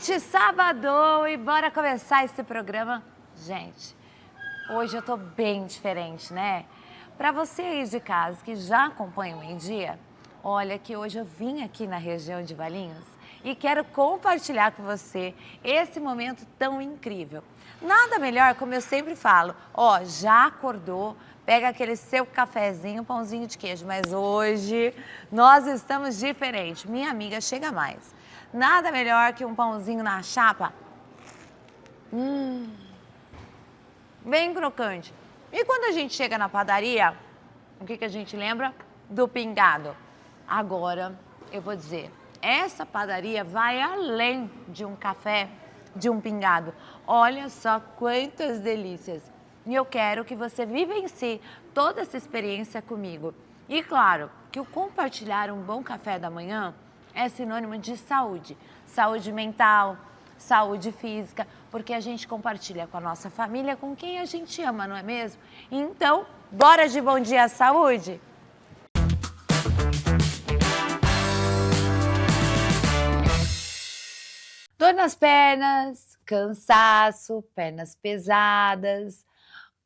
gente, sábado e bora começar esse programa. Gente, hoje eu tô bem diferente, né? Para você aí de casa que já acompanha o Em Dia, olha que hoje eu vim aqui na região de Valinhos e quero compartilhar com você esse momento tão incrível. Nada melhor, como eu sempre falo, ó, já acordou, pega aquele seu cafezinho, pãozinho de queijo, mas hoje nós estamos diferentes. Minha amiga, chega mais. Nada melhor que um pãozinho na chapa. Bem crocante. E quando a gente chega na padaria, o que a gente lembra? Do pingado. Agora, eu vou dizer, essa padaria vai além de um café, de um pingado. Olha só quantas delícias. E eu quero que você vivencie toda essa experiência comigo. E claro, que o compartilhar um bom café da manhã é sinônimo de saúde. Saúde mental, saúde física, porque a gente compartilha com a nossa família, com quem a gente ama, não é mesmo? Então, bora de Bom Dia Saúde? Dor nas pernas, cansaço, pernas pesadas.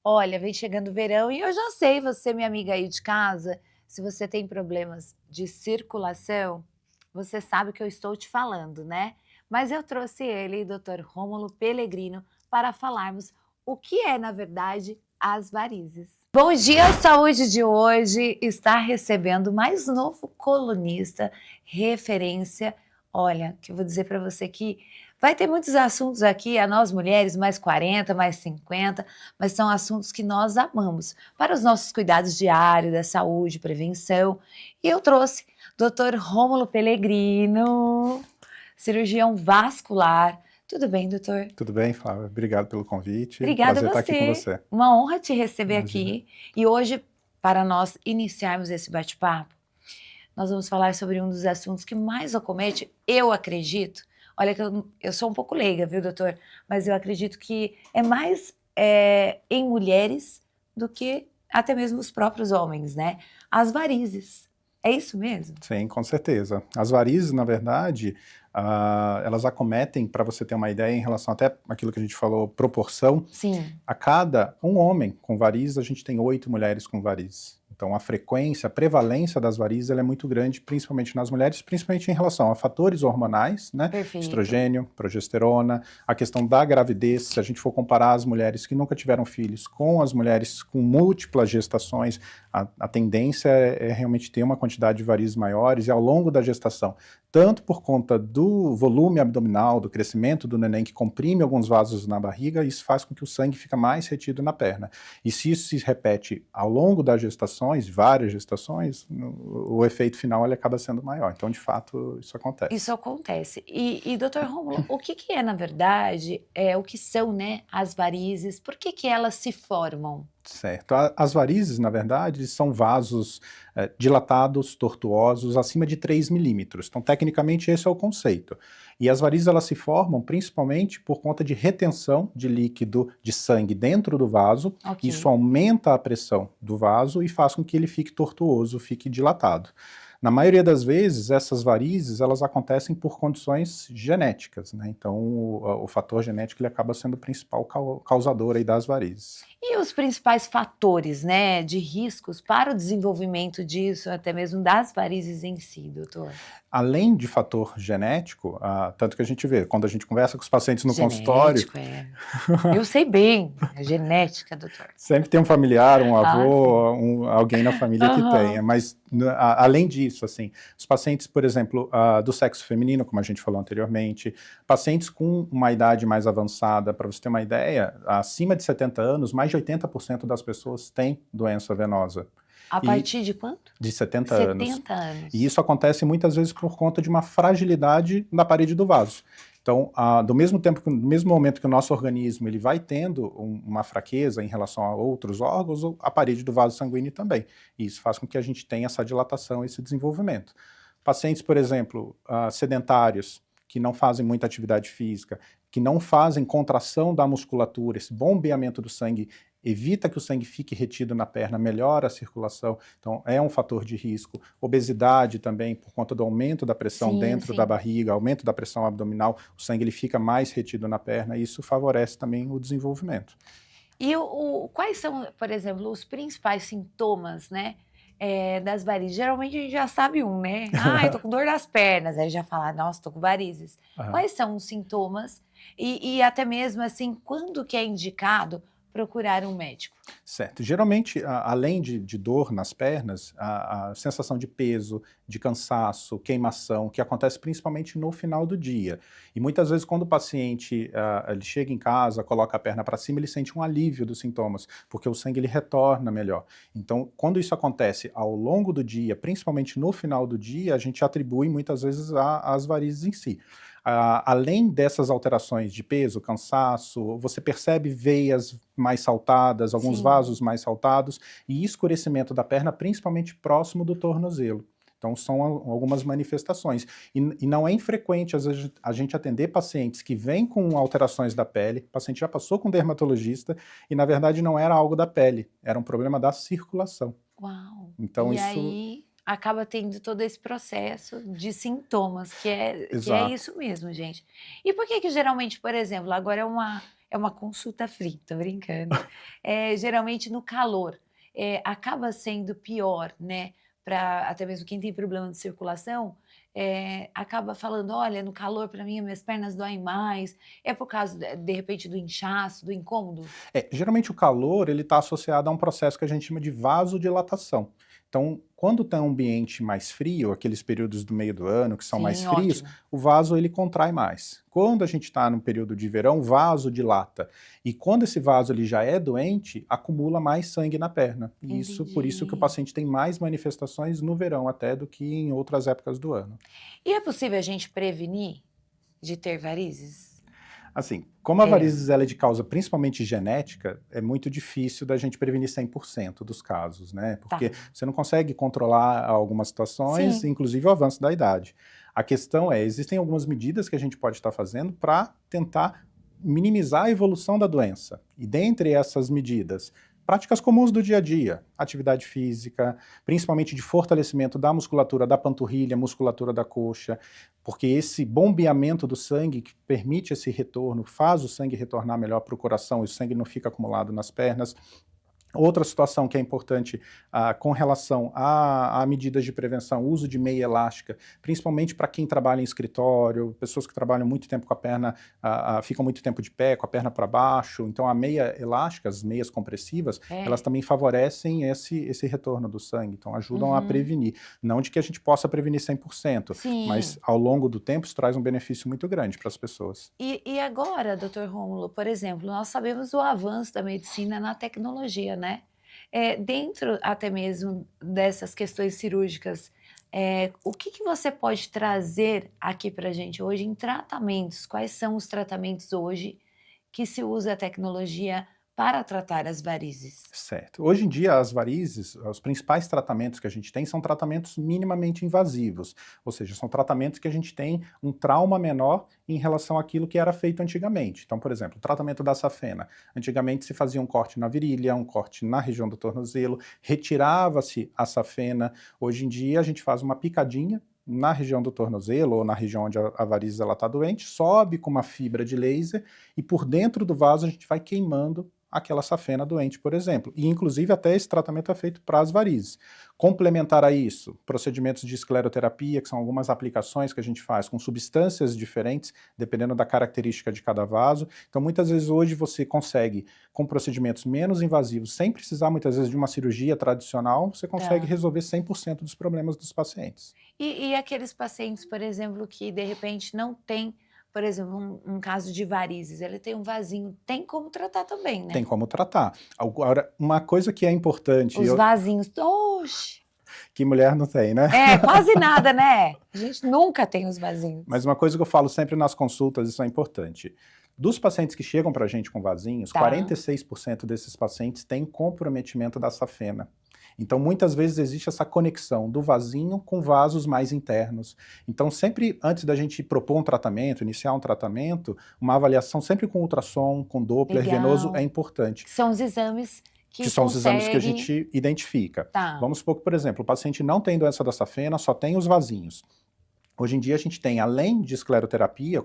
Olha, vem chegando o verão e eu já sei, você, minha amiga aí de casa, se você tem problemas de circulação, você sabe o que eu estou te falando, né? Mas eu trouxe ele, Dr. Rômulo Pellegrino, para falarmos o que é, na verdade, as varizes. Bom Dia Saúde de hoje está recebendo o mais novo colunista, referência. Olha, que eu vou dizer para você que vai ter muitos assuntos aqui, a nós mulheres, mais 40, mais 50, mas são assuntos que nós amamos para os nossos cuidados diários, da saúde, prevenção. E eu trouxe Dr. Rômulo Pellegrino, cirurgião vascular. Tudo bem, doutor? Tudo bem, Flávia. Obrigado pelo convite. Obrigada a Prazer você. estar aqui com você. Uma honra te receber Imagina. aqui. E hoje, para nós iniciarmos esse bate-papo, nós vamos falar sobre um dos assuntos que mais acomete, eu acredito. Olha que eu sou um pouco leiga, viu, doutor? Mas eu acredito que é mais em mulheres do que até mesmo os próprios homens, né? As varizes. É isso mesmo? Sim, com certeza. As varizes, na verdade, elas acometem, para você ter uma ideia, em relação até aquilo que a gente falou, proporção. Sim. A cada um homem com varizes, a gente tem 8 mulheres com varizes. Então, a frequência, a prevalência das varizes ela é muito grande, principalmente nas mulheres, principalmente em relação a fatores hormonais, né? Perfeito. Estrogênio, progesterona, a questão da gravidez. Se a gente for comparar as mulheres que nunca tiveram filhos com as mulheres com múltiplas gestações, a tendência é realmente ter uma quantidade de varizes maiores e ao longo da gestação, tanto por conta do volume abdominal, do crescimento do neném que comprime alguns vasos na barriga, isso faz com que o sangue fique mais retido na perna. E se isso se repete ao longo das gestações, várias gestações, o efeito final ele acaba sendo maior. Então, de fato, isso acontece. Isso acontece. E doutor Rômulo, o que é, na verdade, o que são, né, as varizes? Por que elas se formam? Certo. As varizes, na verdade, são vasos dilatados, tortuosos, acima de 3 milímetros. Então, tecnicamente, esse é o conceito. E as varizes, elas se formam principalmente por conta de retenção de líquido, de sangue dentro do vaso. Ok. Isso aumenta a pressão do vaso e faz com que ele fique tortuoso, fique dilatado. Na maioria das vezes, essas varizes, elas acontecem por condições genéticas, né? Então, o fator genético ele acaba sendo o principal causador aí das varizes. E os principais fatores, né, de riscos para o desenvolvimento disso, até mesmo das varizes em si, doutor? Além de fator genético, tanto que a gente vê, quando a gente conversa com os pacientes no Genético, consultório... Eu sei bem, é genética, doutor. Sempre tem um familiar, um avô, alguém na família que tenha, mas além disso, assim, os pacientes, por exemplo, do sexo feminino, como a gente falou anteriormente, pacientes com uma idade mais avançada, para você ter uma ideia, acima de 70 anos, mais de 80% das pessoas têm doença venosa. A partir de quanto? De 70 anos. 70 anos. E isso acontece muitas vezes por conta de uma fragilidade na parede do vaso. Então, do mesmo momento que o nosso organismo ele vai tendo uma fraqueza em relação a outros órgãos, a parede do vaso sanguíneo também. E isso faz com que a gente tenha essa dilatação, esse desenvolvimento. Pacientes, por exemplo, sedentários, que não fazem muita atividade física, que não fazem contração da musculatura, esse bombeamento do sangue evita que o sangue fique retido na perna, melhora a circulação, então é um fator de risco. Obesidade também, por conta do aumento da pressão Sim, dentro sim. da barriga, aumento da pressão abdominal, o sangue ele fica mais retido na perna e isso favorece também o desenvolvimento. E quais são, por exemplo, os principais sintomas, né, das varizes? Geralmente a gente já sabe um, né? Ah, eu tô com dor nas pernas, aí já fala, nossa, tô com varizes. Aham. Quais são os sintomas e até mesmo assim, quando que é indicado procurar um médico? Certo. Geralmente, além de dor nas pernas, a sensação de peso, de cansaço, queimação, que acontece principalmente no final do dia. E muitas vezes quando o paciente ele chega em casa, coloca a perna para cima, ele sente um alívio dos sintomas, porque o sangue ele retorna melhor. Então, quando isso acontece ao longo do dia, principalmente no final do dia, a gente atribui muitas vezes às varizes em si. Além dessas alterações de peso, cansaço, você percebe veias mais saltadas, alguns Sim. vasos mais saltados e escurecimento da perna, principalmente próximo do tornozelo. Então, são algumas manifestações. E não é infrequente, às vezes, a gente atender pacientes que vêm com alterações da pele, o paciente já passou com um dermatologista e, na verdade, não era algo da pele, era um problema da circulação. Uau! Então, E isso... aí acaba tendo todo esse processo de sintomas, que é Exato. isso mesmo, gente. E por que geralmente, por exemplo, agora é uma consulta free, tô brincando, geralmente no calor, acaba sendo pior, né, para até mesmo quem tem problema de circulação, acaba falando: "Olha, no calor para mim minhas pernas doem mais", é por causa de repente do inchaço, do incômodo? Geralmente o calor ele está associado a um processo que a gente chama de vasodilatação. Então, quando está um ambiente mais frio, aqueles períodos do meio do ano que são mais Sim, frios, ótimo. o vaso ele contrai mais. Quando a gente está no período de verão, o vaso dilata. E quando esse vaso ele já é doente, acumula mais sangue na perna. E isso, por isso que o Entendi. paciente tem mais manifestações no verão até do que em outras épocas do ano. E é possível a gente prevenir de ter varizes? Assim, como a É. varizes ela é de causa principalmente genética, é muito difícil da gente prevenir 100% dos casos, né? Tá. Porque você não consegue controlar algumas situações, Sim. inclusive o avanço da idade. A questão é, existem algumas medidas que a gente pode estar fazendo para tentar minimizar a evolução da doença. E dentre essas medidas, práticas comuns do dia a dia, atividade física, principalmente de fortalecimento da musculatura da panturrilha, musculatura da coxa, porque esse bombeamento do sangue que permite esse retorno, faz o sangue retornar melhor para o coração e o sangue não fica acumulado nas pernas. Outra situação que é importante com relação a medidas de prevenção, uso de meia elástica, principalmente para quem trabalha em escritório, pessoas que trabalham muito tempo com a perna, ficam muito tempo de pé, com a perna para baixo. Então a meia elástica, as meias compressivas, elas também favorecem esse retorno do sangue, então ajudam a prevenir. Não de que a gente possa prevenir 100%, Sim. mas ao longo do tempo isso traz um benefício muito grande para as pessoas. E agora, doutor Rômulo, por exemplo, nós sabemos o avanço da medicina na tecnologia, né? Dentro até mesmo dessas questões cirúrgicas, o que você pode trazer aqui para a gente hoje em tratamentos? Quais são os tratamentos hoje que se usa a tecnologia para tratar as varizes? Certo. Hoje em dia, as varizes, os principais tratamentos que a gente tem são tratamentos minimamente invasivos, ou seja, são tratamentos que a gente tem um trauma menor em relação àquilo que era feito antigamente. Então, por exemplo, o tratamento da safena. Antigamente se fazia um corte na virilha, um corte na região do tornozelo, retirava-se a safena. Hoje em dia, a gente faz uma picadinha na região do tornozelo ou na região onde a varizes está doente, sobe com uma fibra de laser e por dentro do vaso a gente vai queimando aquela safena doente, por exemplo. E, inclusive, até esse tratamento é feito para as varizes. Complementar a isso, procedimentos de escleroterapia, que são algumas aplicações que a gente faz com substâncias diferentes, dependendo da característica de cada vaso. Então, muitas vezes, hoje você consegue, com procedimentos menos invasivos, sem precisar, muitas vezes, de uma cirurgia tradicional, você consegue resolver 100% dos problemas dos pacientes. E aqueles pacientes, por exemplo, que, de repente, não tem... Por exemplo, um caso de varizes, ele tem um vasinho, tem como tratar também, né? Tem como tratar. Agora, uma coisa que é importante... Os vasinhos, oxe! Que mulher não tem, né? Quase nada, né? A gente nunca tem os vasinhos. Mas uma coisa que eu falo sempre nas consultas, isso é importante. Dos pacientes que chegam pra gente com vasinhos, 46% desses pacientes têm comprometimento da safena. Então, muitas vezes existe essa conexão do vasinho com vasos mais internos. Então, sempre antes da gente propor um tratamento, iniciar um tratamento, uma avaliação sempre com ultrassom, com Doppler venoso é importante. Que são os exames que são os exames que a gente identifica. Tá. Vamos supor que, por exemplo, o paciente não tem doença da safena, só tem os vasinhos. Hoje em dia a gente tem, além de escleroterapia,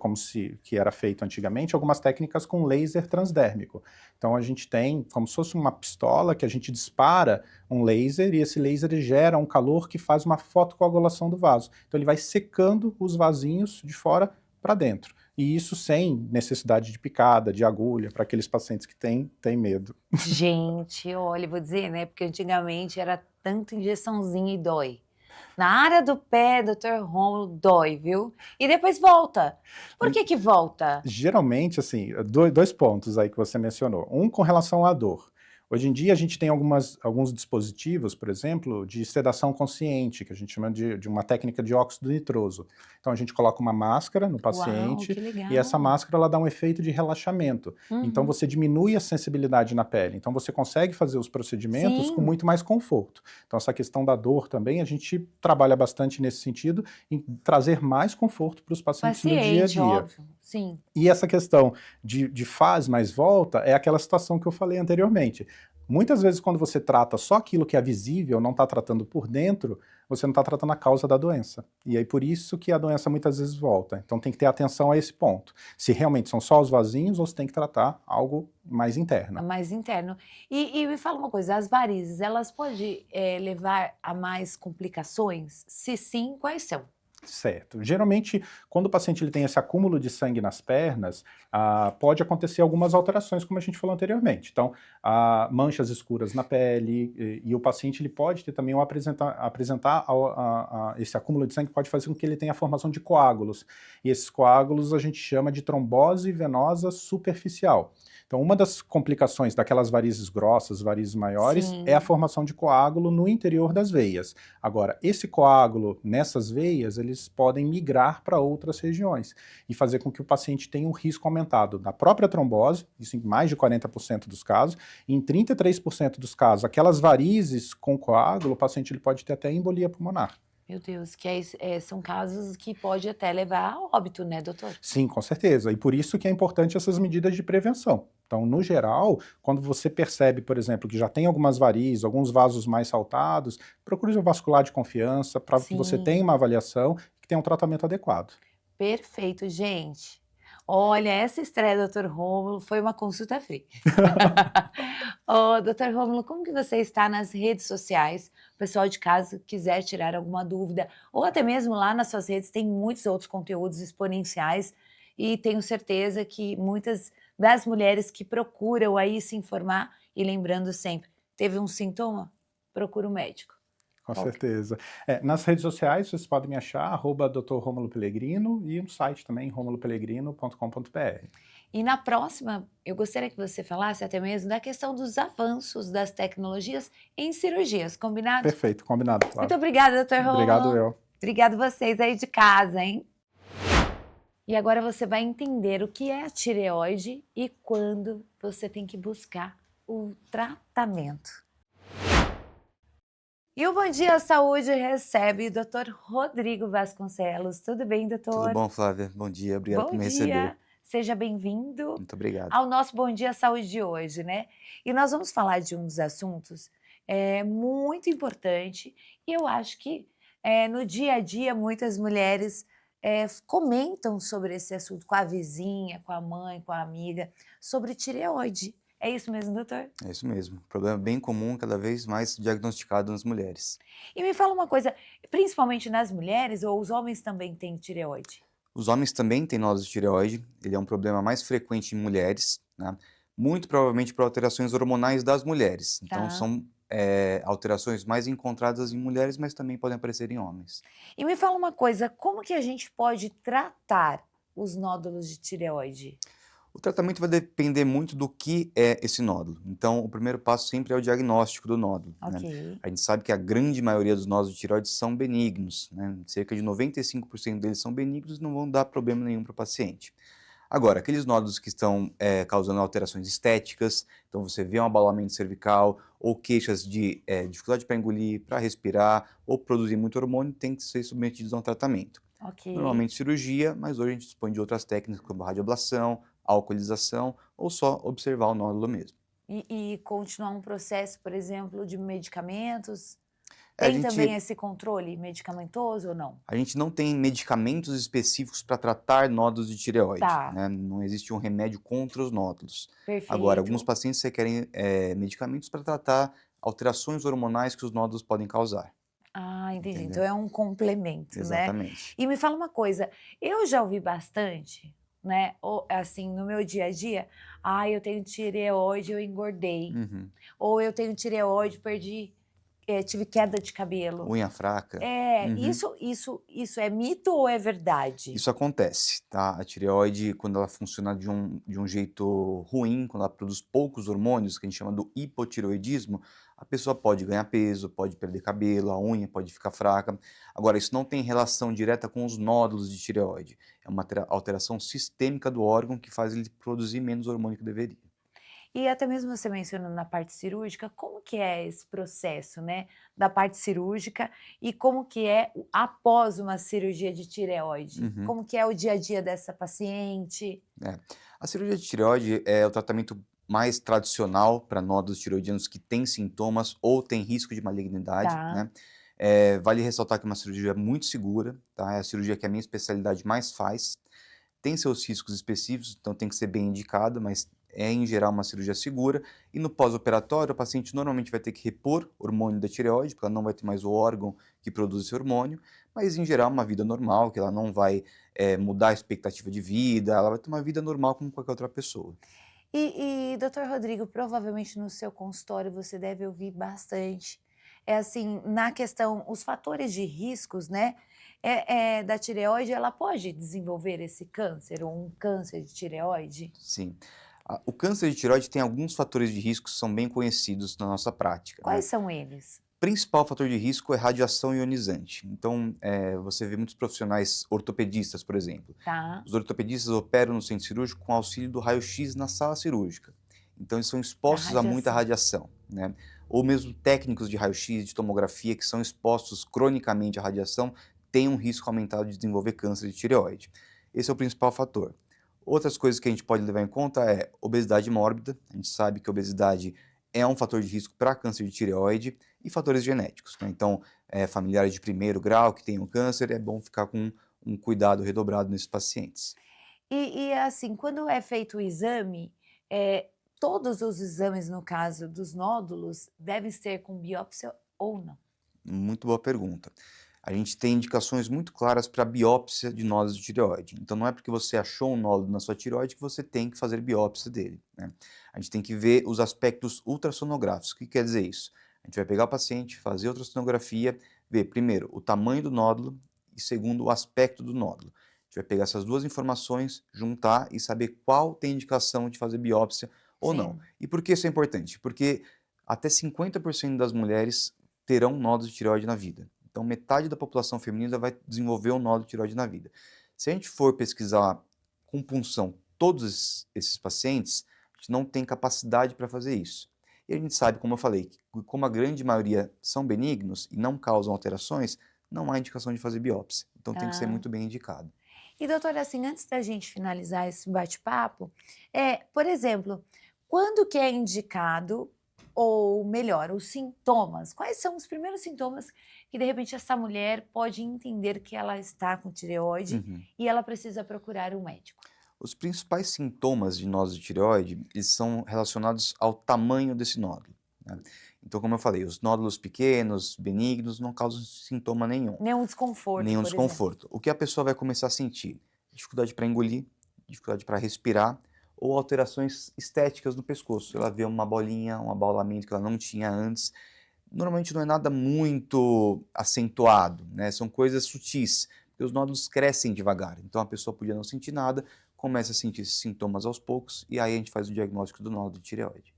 que era feito antigamente, algumas técnicas com laser transdérmico. Então a gente tem como se fosse uma pistola que a gente dispara um laser e esse laser gera um calor que faz uma fotocoagulação do vaso. Então ele vai secando os vasinhos de fora para dentro. E isso sem necessidade de picada, de agulha, para aqueles pacientes que têm medo. Gente, olha, vou dizer, né? Porque antigamente era tanta injeçãozinha e dói. Na área do pé, Dr. Rômulo, dói, viu? E depois volta. Por que volta? Geralmente, assim, dois pontos aí que você mencionou. Um com relação à dor. Hoje em dia a gente tem alguns dispositivos, por exemplo, de sedação consciente, que a gente chama de uma técnica de óxido nitroso. Então a gente coloca uma máscara no paciente. Uau, que legal. E essa máscara ela dá um efeito de relaxamento. Então você diminui a sensibilidade na pele. Então você consegue fazer os procedimentos com muito mais conforto. Então essa questão da dor também, a gente trabalha bastante nesse sentido, em trazer mais conforto para os pacientes no dia a dia. Óbvio. Sim. E essa questão de faz mais volta é aquela situação que eu falei anteriormente. Muitas vezes quando você trata só aquilo que é visível, não está tratando por dentro, você não está tratando a causa da doença. E aí por isso que a doença muitas vezes volta. Então tem que ter atenção a esse ponto. Se realmente são só os vasinhos ou se tem que tratar algo mais interno. Mais interno. E me fala uma coisa, as varizes, elas podem levar a mais complicações? Se sim, quais são? Certo. Geralmente, quando o paciente ele tem esse acúmulo de sangue nas pernas, pode acontecer algumas alterações, como a gente falou anteriormente. Então, manchas escuras na pele, e o paciente ele pode ter também apresentar esse acúmulo de sangue pode fazer com que ele tenha a formação de coágulos. E esses coágulos a gente chama de trombose venosa superficial. Então, uma das complicações daquelas varizes grossas, varizes maiores, é a formação de coágulo no interior das veias. Agora, esse coágulo nessas veias, eles podem migrar para outras regiões e fazer com que o paciente tenha um risco aumentado da própria trombose, isso em mais de 40% dos casos, e em 33% dos casos, aquelas varizes com coágulo, o paciente ele pode ter até embolia pulmonar. Meu Deus, que são casos que pode até levar a óbito, né, doutor? Sim, com certeza. E por isso que é importante essas medidas de prevenção. Então, no geral, quando você percebe, por exemplo, que já tem algumas varizes, alguns vasos mais saltados, procure um vascular de confiança para que você tenha uma avaliação e que tenha um tratamento adequado. Perfeito, gente. Olha, essa estreia do Dr. Rômulo foi uma consulta free. Dr. Rômulo, como que você está nas redes sociais? O pessoal de casa quiser tirar alguma dúvida, ou até mesmo lá nas suas redes tem muitos outros conteúdos exponenciais e tenho certeza que muitas das mulheres que procuram aí se informar, e lembrando sempre, teve um sintoma? Procura o médico. Com certeza. Nas redes sociais, vocês podem me achar, @Dr. Rômulo Pellegrino, e no site também, romulopellegrino.com.br. E na próxima, eu gostaria que você falasse até mesmo da questão dos avanços das tecnologias em cirurgias, combinado? Perfeito, combinado, claro. Muito obrigada, Dr. Rômulo. Obrigado eu. Obrigado vocês aí de casa, hein? E agora você vai entender o que é a tireoide e quando você tem que buscar o tratamento. E o Bom Dia Saúde recebe o Dr. Rodrigo Vasconcelos. Tudo bem, doutor? Tudo bom, Flávia? Bom dia, obrigado por me receber. Seja bem-vindo. Muito obrigado. Ao nosso Bom Dia Saúde de hoje, né? E nós vamos falar de um dos assuntos muito importante e eu acho que no dia a dia muitas mulheres comentam sobre esse assunto com a vizinha, com a mãe, com a amiga, sobre tireoide. É isso mesmo, doutor? É isso mesmo. Problema bem comum, cada vez mais diagnosticado nas mulheres. E me fala uma coisa, principalmente nas mulheres, ou os homens também têm tireoide? Os homens também têm nódulos de tireoide, ele é um problema mais frequente em mulheres, né? Muito provavelmente por alterações hormonais das mulheres. Então são alterações mais encontradas em mulheres, mas também podem aparecer em homens. E me fala uma coisa, como que a gente pode tratar os nódulos de tireoide? O tratamento vai depender muito do que é esse nódulo. Então, o primeiro passo sempre é o diagnóstico do nódulo. Né? A gente sabe que a grande maioria dos nódulos de tireoide são benignos. Né? Cerca de 95% deles são benignos e não vão dar problema nenhum para o paciente. Agora, aqueles nódulos que estão causando alterações estéticas, então você vê um abalamento cervical ou queixas de dificuldade para engolir, para respirar ou produzir muito hormônio, tem que ser submetidos a um tratamento. Ok. Normalmente cirurgia, mas hoje a gente dispõe de outras técnicas como radioablação, alcoolização ou só observar o nódulo mesmo. E continuar um processo, por exemplo, de medicamentos? A Tem também gente, esse controle medicamentoso ou não? a gente não tem medicamentos específicos para tratar nódulos de tireoide, Tá, né? Não existe um remédio contra os nódulos. Agora, alguns perfeito. pacientes requerem medicamentos para tratar alterações hormonais que os nódulos podem causar, Ah, entendi. Então entendeu? é um complemento, né. Exatamente. E me fala uma coisa, eu já ouvi bastante, né, assim, no meu dia a dia: "Ai, eu tenho tireoide, eu engordei", Uhum. ou "Eu tenho tireoide, perdi tive queda de cabelo". Unha fraca. É, Uhum. isso é mito ou é verdade? Isso acontece, tá? A tireoide, quando ela funciona de um jeito ruim, quando ela produz poucos hormônios, que a gente chama do hipotireoidismo, a pessoa pode ganhar peso, pode perder cabelo, a unha pode ficar fraca. Agora, isso não tem relação direta com os nódulos de tireoide. É uma alteração sistêmica do órgão que faz ele produzir menos hormônio que deveria. E até mesmo você mencionando na parte cirúrgica, como que é esse processo, né, da parte cirúrgica e como que é após uma cirurgia de tireoide? Uhum. Como que é o dia a dia dessa paciente? É. A cirurgia de tireoide é o tratamento mais tradicional para nódulos tireoidianos que têm sintomas ou têm risco de malignidade, Tá, né? Vale ressaltar que é uma cirurgia muito segura, tá? É a cirurgia que a minha especialidade mais faz. Tem seus riscos específicos, então tem que ser bem indicada, mas é em geral uma cirurgia segura. E no pós-operatório, o paciente normalmente vai ter que repor hormônio da tireoide, porque ela não vai ter mais o órgão que produz esse hormônio, mas em geral uma vida normal, que ela não vai mudar a expectativa de vida, ela vai ter uma vida normal como qualquer outra pessoa. doutor Rodrigo, provavelmente no seu consultório você deve ouvir bastante, é assim, na questão os fatores de riscos, né, da tireoide, ela pode desenvolver esse câncer ou um câncer de tireoide? Sim. O câncer de tireoide tem alguns fatores de risco que são bem conhecidos na nossa prática, né? Quais são eles? Principal fator de risco é radiação ionizante. Então, você vê muitos profissionais ortopedistas, por exemplo. Tá, Os ortopedistas operam no centro cirúrgico com auxílio do raio-x na sala cirúrgica. Então, eles são da expostos a muita radiação. radiação, né? Ou mesmo técnicos de raio-x, de tomografia, que são expostos cronicamente à radiação, têm um risco aumentado de desenvolver câncer de tireoide. Esse é o principal fator. Outras coisas que a gente pode levar em conta é obesidade mórbida. A gente sabe que a obesidade é um fator de risco para câncer de tireoide e fatores genéticos, né? Então, familiares de primeiro grau que tenham câncer, é bom ficar com um cuidado redobrado nesses pacientes. Assim, quando é feito o exame, eh, todos os exames, no caso dos nódulos, devem ser com biópsia ou não? Muito boa pergunta. A gente tem indicações muito claras para biópsia de nódulos de tireoide. Então, não é porque você achou um nódulo na sua tireoide que você tem que fazer biópsia dele, né? A gente tem que ver os aspectos ultrassonográficos. O que quer dizer isso? A gente vai pegar o paciente, fazer ultrassonografia, ver, primeiro, o tamanho do nódulo e, segundo, o aspecto do nódulo. A gente vai pegar essas duas informações, juntar e saber qual tem indicação de fazer biópsia ou não. Sim. E por que isso é importante? Porque até 50% das mulheres terão nódulos de tireoide na vida. Então, metade da população feminina vai desenvolver um nódulo de tireoide na vida. Se a gente for pesquisar com punção todos esses pacientes, a gente não tem capacidade para fazer isso. E a gente sabe, como eu falei, que como a grande maioria são benignos e não causam alterações, não há indicação de fazer biópsia. Então tem que ser Ah. muito bem indicado. E doutora, assim, antes da gente finalizar esse bate-papo, por exemplo, quando que é indicado, ou melhor, os sintomas? Quais são os primeiros sintomas que, de repente, essa mulher pode entender que ela está com tireoide Uhum. e ela precisa procurar um médico? Os principais sintomas de nódulo de tireoide, eles são relacionados ao tamanho desse nódulo, né? Então, como eu falei, os nódulos pequenos, benignos, não causam sintoma nenhum. Nenhum desconforto, Nenhum por exemplo. desconforto. O que a pessoa vai começar a sentir? Dificuldade para engolir, dificuldade para respirar ou alterações estéticas no pescoço. Ela vê uma bolinha, um abaulamento que ela não tinha antes. Normalmente não é nada muito acentuado, né? São coisas sutis, porque os nódulos crescem devagar. Então a pessoa podia não sentir nada, começa a sentir esses sintomas aos poucos e aí a gente faz o diagnóstico do nódulo de tireoide.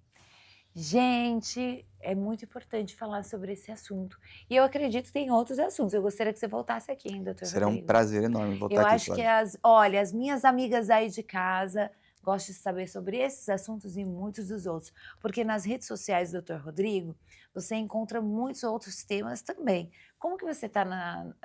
Gente, é muito importante falar sobre esse assunto. E eu acredito que tem outros assuntos. Eu gostaria que você voltasse aqui, hein, doutor Será um Rodrigo. prazer enorme voltar Eu aqui, acho que Flávia. olha, as minhas amigas aí de casa gostam de saber sobre esses assuntos e muitos dos outros, porque nas redes sociais do Dr. Rodrigo, você encontra muitos outros temas também. Como que você está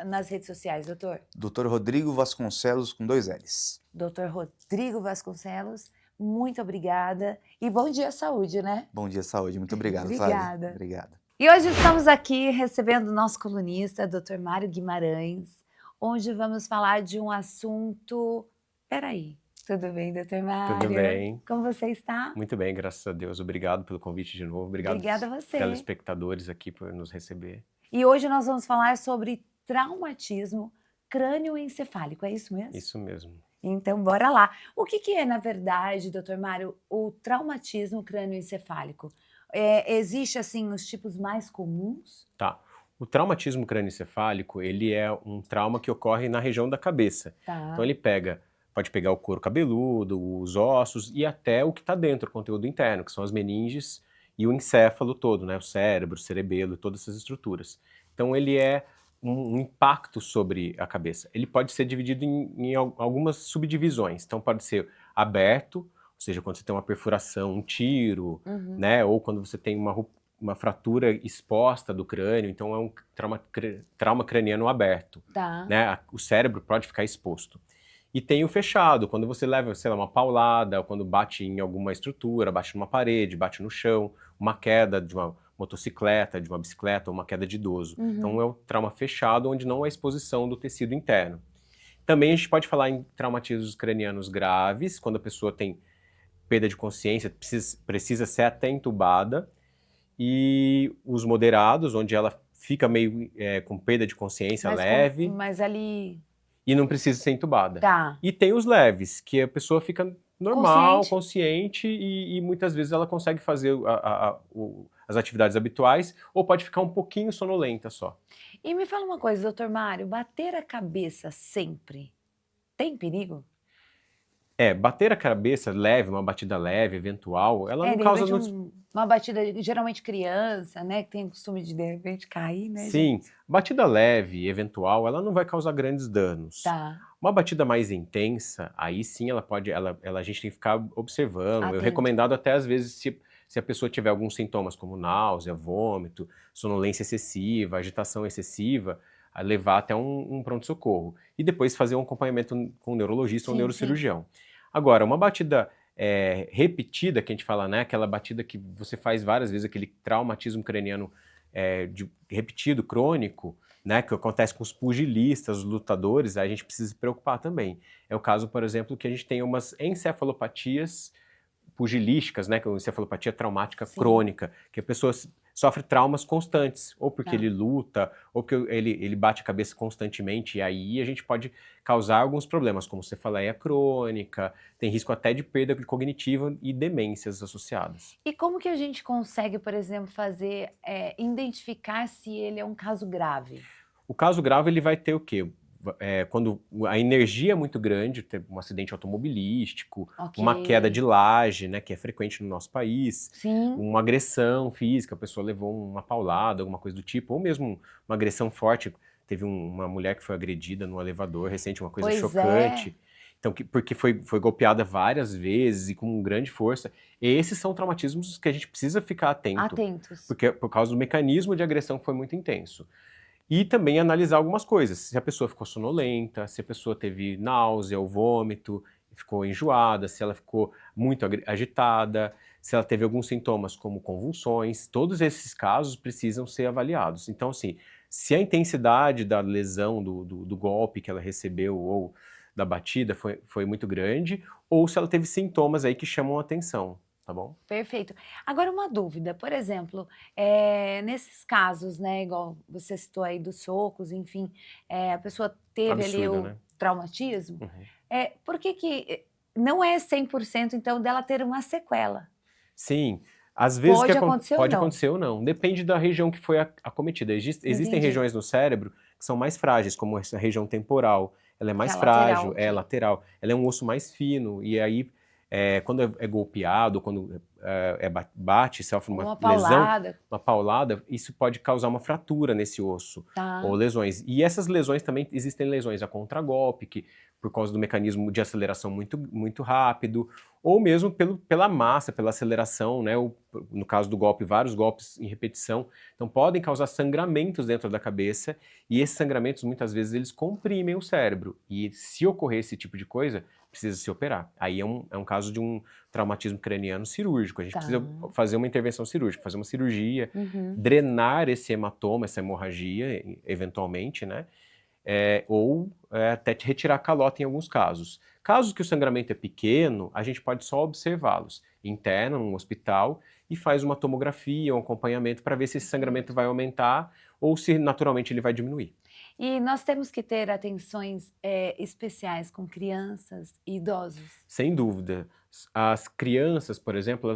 nas redes sociais, doutor? Dr. Rodrigo Vasconcelos com 2 L's. Dr. Rodrigo Vasconcelos, muito obrigada e bom dia à saúde, né? Bom dia, saúde. Muito obrigado, Flávia. Obrigada. Obrigado. E hoje estamos aqui recebendo o nosso colunista, Dr. Mário Guimarães, onde vamos falar de um assunto... Peraí, tudo bem, Dr. Mário? Tudo bem. Como você está? Muito bem, graças a Deus. Obrigado pelo convite de novo. Obrigado Obrigada a aos você. telespectadores aqui por nos receber. E hoje nós vamos falar sobre traumatismo crânioencefálico, é isso mesmo? Isso mesmo. Então, bora lá. O que é, na verdade, Dr. Mário, o traumatismo crânioencefálico? Existe, assim, os tipos mais comuns? Tá. O traumatismo crânioencefálico, ele é um trauma que ocorre na região da cabeça. Tá. Então ele pode pegar o couro cabeludo, os ossos e até o que está dentro, o conteúdo interno, que são as meninges e o encéfalo todo, né? O cérebro, o cerebelo, todas essas estruturas. Então ele é um impacto sobre a cabeça. Ele pode ser dividido em algumas subdivisões. Então pode ser aberto, ou seja, quando você tem uma perfuração, um tiro, né? Ou quando você tem uma fratura exposta do crânio, então é um trauma craniano aberto. Tá. Né? O cérebro pode ficar exposto. E tem o fechado, quando você leva, sei lá, uma paulada, ou quando bate em alguma estrutura, bate numa parede, bate no chão, uma queda de uma motocicleta, de uma bicicleta, ou uma queda de idoso. Então é o trauma fechado, onde não há exposição do tecido interno. Também a gente pode falar em traumatismos cranianos graves, quando a pessoa tem perda de consciência, precisa ser até entubada, e os moderados, onde ela fica meio com perda de consciência leve. Mas ali... E não precisa ser entubada. Tá. E tem os leves, que a pessoa fica normal, consciente e muitas vezes ela consegue fazer as atividades habituais ou pode ficar um pouquinho sonolenta só. E me fala uma coisa, doutor Mário, bater a cabeça sempre tem perigo? Bater a cabeça leve, uma batida leve, eventual, ela não causa... Uma batida, geralmente criança, né, que tem o costume de repente cair, né? Sim, gente? Batida leve, eventual, ela não vai causar grandes danos. Tá. Uma batida mais intensa, aí sim a gente tem que ficar observando. Atento. Eu recomendado até às vezes se a pessoa tiver alguns sintomas como náusea, vômito, sonolência excessiva, agitação excessiva, a levar até um pronto-socorro. E depois fazer um acompanhamento com um neurologista ou um neurocirurgião. Agora, uma batida repetida, que a gente fala, né? Aquela batida que você faz várias vezes, aquele traumatismo craniano repetido, crônico, né? Que acontece com os pugilistas, os lutadores, a gente precisa se preocupar também. É o caso, por exemplo, que a gente tem umas encefalopatias pugilísticas, né? Que é uma encefalopatia traumática crônica, que a pessoa sofre traumas constantes, ou porque ele luta, ou porque ele bate a cabeça constantemente, e aí a gente pode causar alguns problemas, como cefaleia crônica, tem risco até de perda cognitiva e demências associadas. E como que a gente consegue, por exemplo, identificar se ele é um caso grave? O caso grave, ele vai ter o quê? Quando a energia é muito grande, tem um acidente automobilístico, uma queda de laje, né, que é frequente no nosso país, uma agressão física, a pessoa levou uma paulada, alguma coisa do tipo, ou mesmo uma agressão forte. Teve uma mulher que foi agredida no elevador recente, uma coisa chocante. Então, porque foi golpeada várias vezes e com grande força. Esses são traumatismos que a gente precisa ficar Atentos. Porque por causa do mecanismo de agressão que foi muito intenso. E também analisar algumas coisas, se a pessoa ficou sonolenta, se a pessoa teve náusea ou vômito, ficou enjoada, se ela ficou muito agitada, se ela teve alguns sintomas como convulsões, todos esses casos precisam ser avaliados. Então, assim, se a intensidade da lesão, do golpe que ela recebeu ou da batida foi muito grande, ou se ela teve sintomas aí que chamam a atenção. Tá bom? Perfeito. Agora uma dúvida, por exemplo, nesses casos, né, igual você citou aí dos socos, enfim, a pessoa teve ali o traumatismo, por que não é 100% então dela ter uma sequela? Sim, às vezes pode acontecer ou não, depende da região que foi acometida. Existem regiões no cérebro que são mais frágeis, como essa região temporal, ela é mais frágil, lateral, ela é um osso mais fino, e aí quando é golpeado, quando bate, sofre uma Uma lesão, paulada. uma paulada, isso pode causar uma fratura nesse osso, Tá. ou lesões. E essas lesões também, existem lesões a contragolpe, que por causa do mecanismo de aceleração muito, muito rápido, ou mesmo pela massa, pela aceleração, né? No caso do golpe, vários golpes em repetição. Então podem causar sangramentos dentro da cabeça, e esses sangramentos muitas vezes eles comprimem o cérebro. E se ocorrer esse tipo de coisa, precisa se operar. Aí é um caso de um traumatismo craniano cirúrgico. A gente precisa fazer uma intervenção cirúrgica, fazer uma cirurgia, drenar esse hematoma, essa hemorragia, eventualmente, né? Ou até retirar a calota em alguns casos. Casos que o sangramento é pequeno, a gente pode só observá-los. Interna num hospital e faz uma tomografia, um acompanhamento para ver se esse sangramento vai aumentar ou se naturalmente ele vai diminuir. E nós temos que ter atenções especiais com crianças e idosos? Sem dúvida. As crianças, por exemplo,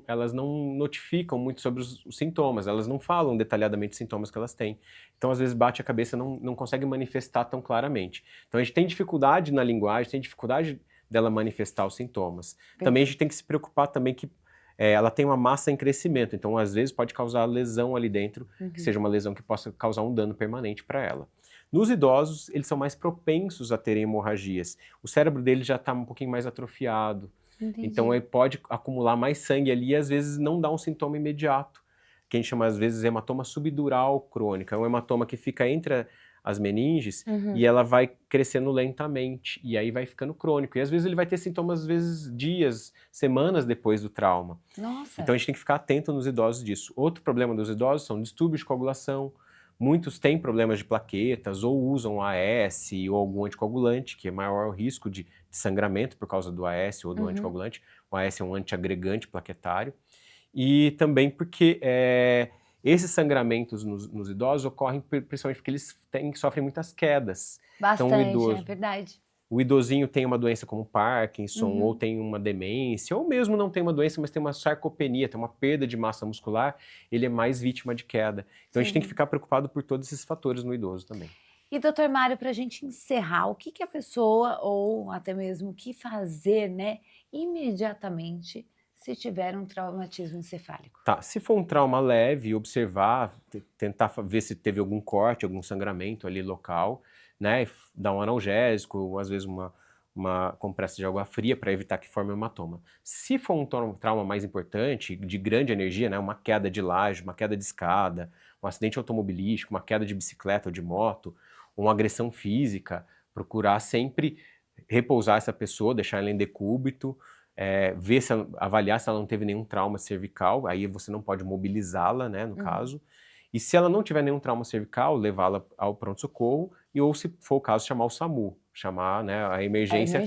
elas não notificam muito sobre os sintomas, elas não falam detalhadamente os sintomas que elas têm. Então, às vezes, bate a cabeça e não consegue manifestar tão claramente. Então, a gente tem dificuldade na linguagem, tem dificuldade dela manifestar os sintomas. Também a gente tem que se preocupar também que ela tem uma massa em crescimento, então, às vezes, pode causar lesão ali dentro, que seja uma lesão que possa causar um dano permanente para ela. Nos idosos, eles são mais propensos a terem hemorragias. O cérebro deles já está um pouquinho mais atrofiado. Entendi. Então, ele pode acumular mais sangue ali e, às vezes, não dá um sintoma imediato, que a gente chama, às vezes, de hematoma subdural crônico. É um hematoma que fica entre as meninges e ela vai crescendo lentamente, e aí vai ficando crônico. E, às vezes, ele vai ter sintomas, às vezes, dias, semanas depois do trauma. Nossa. Então, a gente tem que ficar atento nos idosos disso. Outro problema dos idosos são distúrbios de coagulação. Muitos têm problemas de plaquetas ou usam AS ou algum anticoagulante, que é maior o risco de sangramento por causa do AS ou do anticoagulante. O AS é um antiagregante plaquetário. E também porque esses sangramentos nos idosos ocorrem principalmente porque eles sofrem muitas quedas. Bastante, então, é verdade. O idosinho tem uma doença como Parkinson, ou tem uma demência, ou mesmo não tem uma doença, mas tem uma sarcopenia, tem uma perda de massa muscular, ele é mais vítima de queda. Então a gente tem que ficar preocupado por todos esses fatores no idoso também. E, doutor Mário, para a gente encerrar, o que a pessoa, ou até mesmo o que fazer, né, imediatamente, se tiver um traumatismo encefálico? Tá, se for um trauma leve, observar, tentar ver se teve algum corte, algum sangramento ali local, né, dar um analgésico, ou às vezes uma compressa de água fria para evitar que forme um hematoma. Se for um trauma mais importante, de grande energia, né, uma queda de laje, uma queda de escada, um acidente automobilístico, uma queda de bicicleta ou de moto, uma agressão física, procurar sempre repousar essa pessoa, deixar ela em decúbito, avaliar se ela não teve nenhum trauma cervical, aí você não pode mobilizá-la, né, no caso. E se ela não tiver nenhum trauma cervical, levá-la ao pronto-socorro ou, se for o caso, chamar o SAMU, chamar, né, a emergência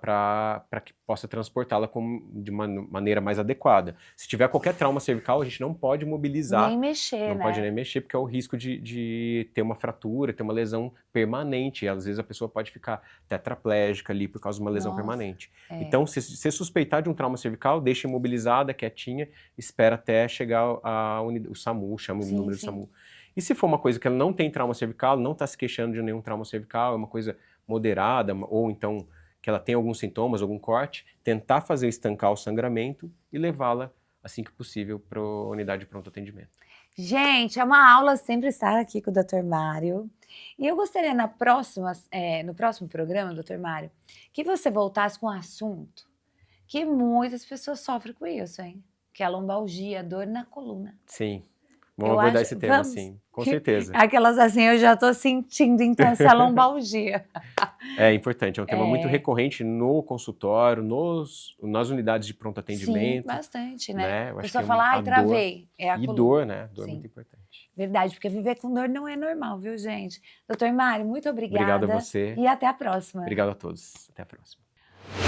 para que possa transportá-la de uma maneira mais adequada. Se tiver qualquer trauma cervical, a gente não pode mobilizar. Nem mexer, não pode nem mexer, porque é o risco de ter uma fratura, ter uma lesão permanente. E às vezes a pessoa pode ficar tetraplégica ali por causa de uma lesão permanente. Então, se suspeitar de um trauma cervical, deixa imobilizada, quietinha, espera até chegar o SAMU, chama o número do SAMU. E se for uma coisa que ela não tem trauma cervical, não está se queixando de nenhum trauma cervical, é uma coisa moderada, ou então que ela tem alguns sintomas, algum corte, tentar estancar o sangramento e levá-la, assim que possível, para a unidade de pronto atendimento. Gente, é uma aula sempre estar aqui com o Dr. Mário. E eu gostaria no próximo programa, Dr. Mário, que você voltasse com um assunto que muitas pessoas sofrem com isso, hein? Que é a lombalgia, a dor na coluna. Sim. Vamos abordar esse tema, sim, com certeza. Aquelas assim, eu já estou sentindo, então, essa lombalgia. É importante, é um tema muito recorrente no consultório, nas unidades de pronto atendimento. Sim, bastante, né? A pessoa fala, ai, travei. É a coluna. Dor, né? Dor é muito importante. Verdade, porque viver com dor não é normal, viu, gente? Doutor Mário, muito obrigada. Obrigado a você. E até a próxima. Obrigado a todos. Até a próxima.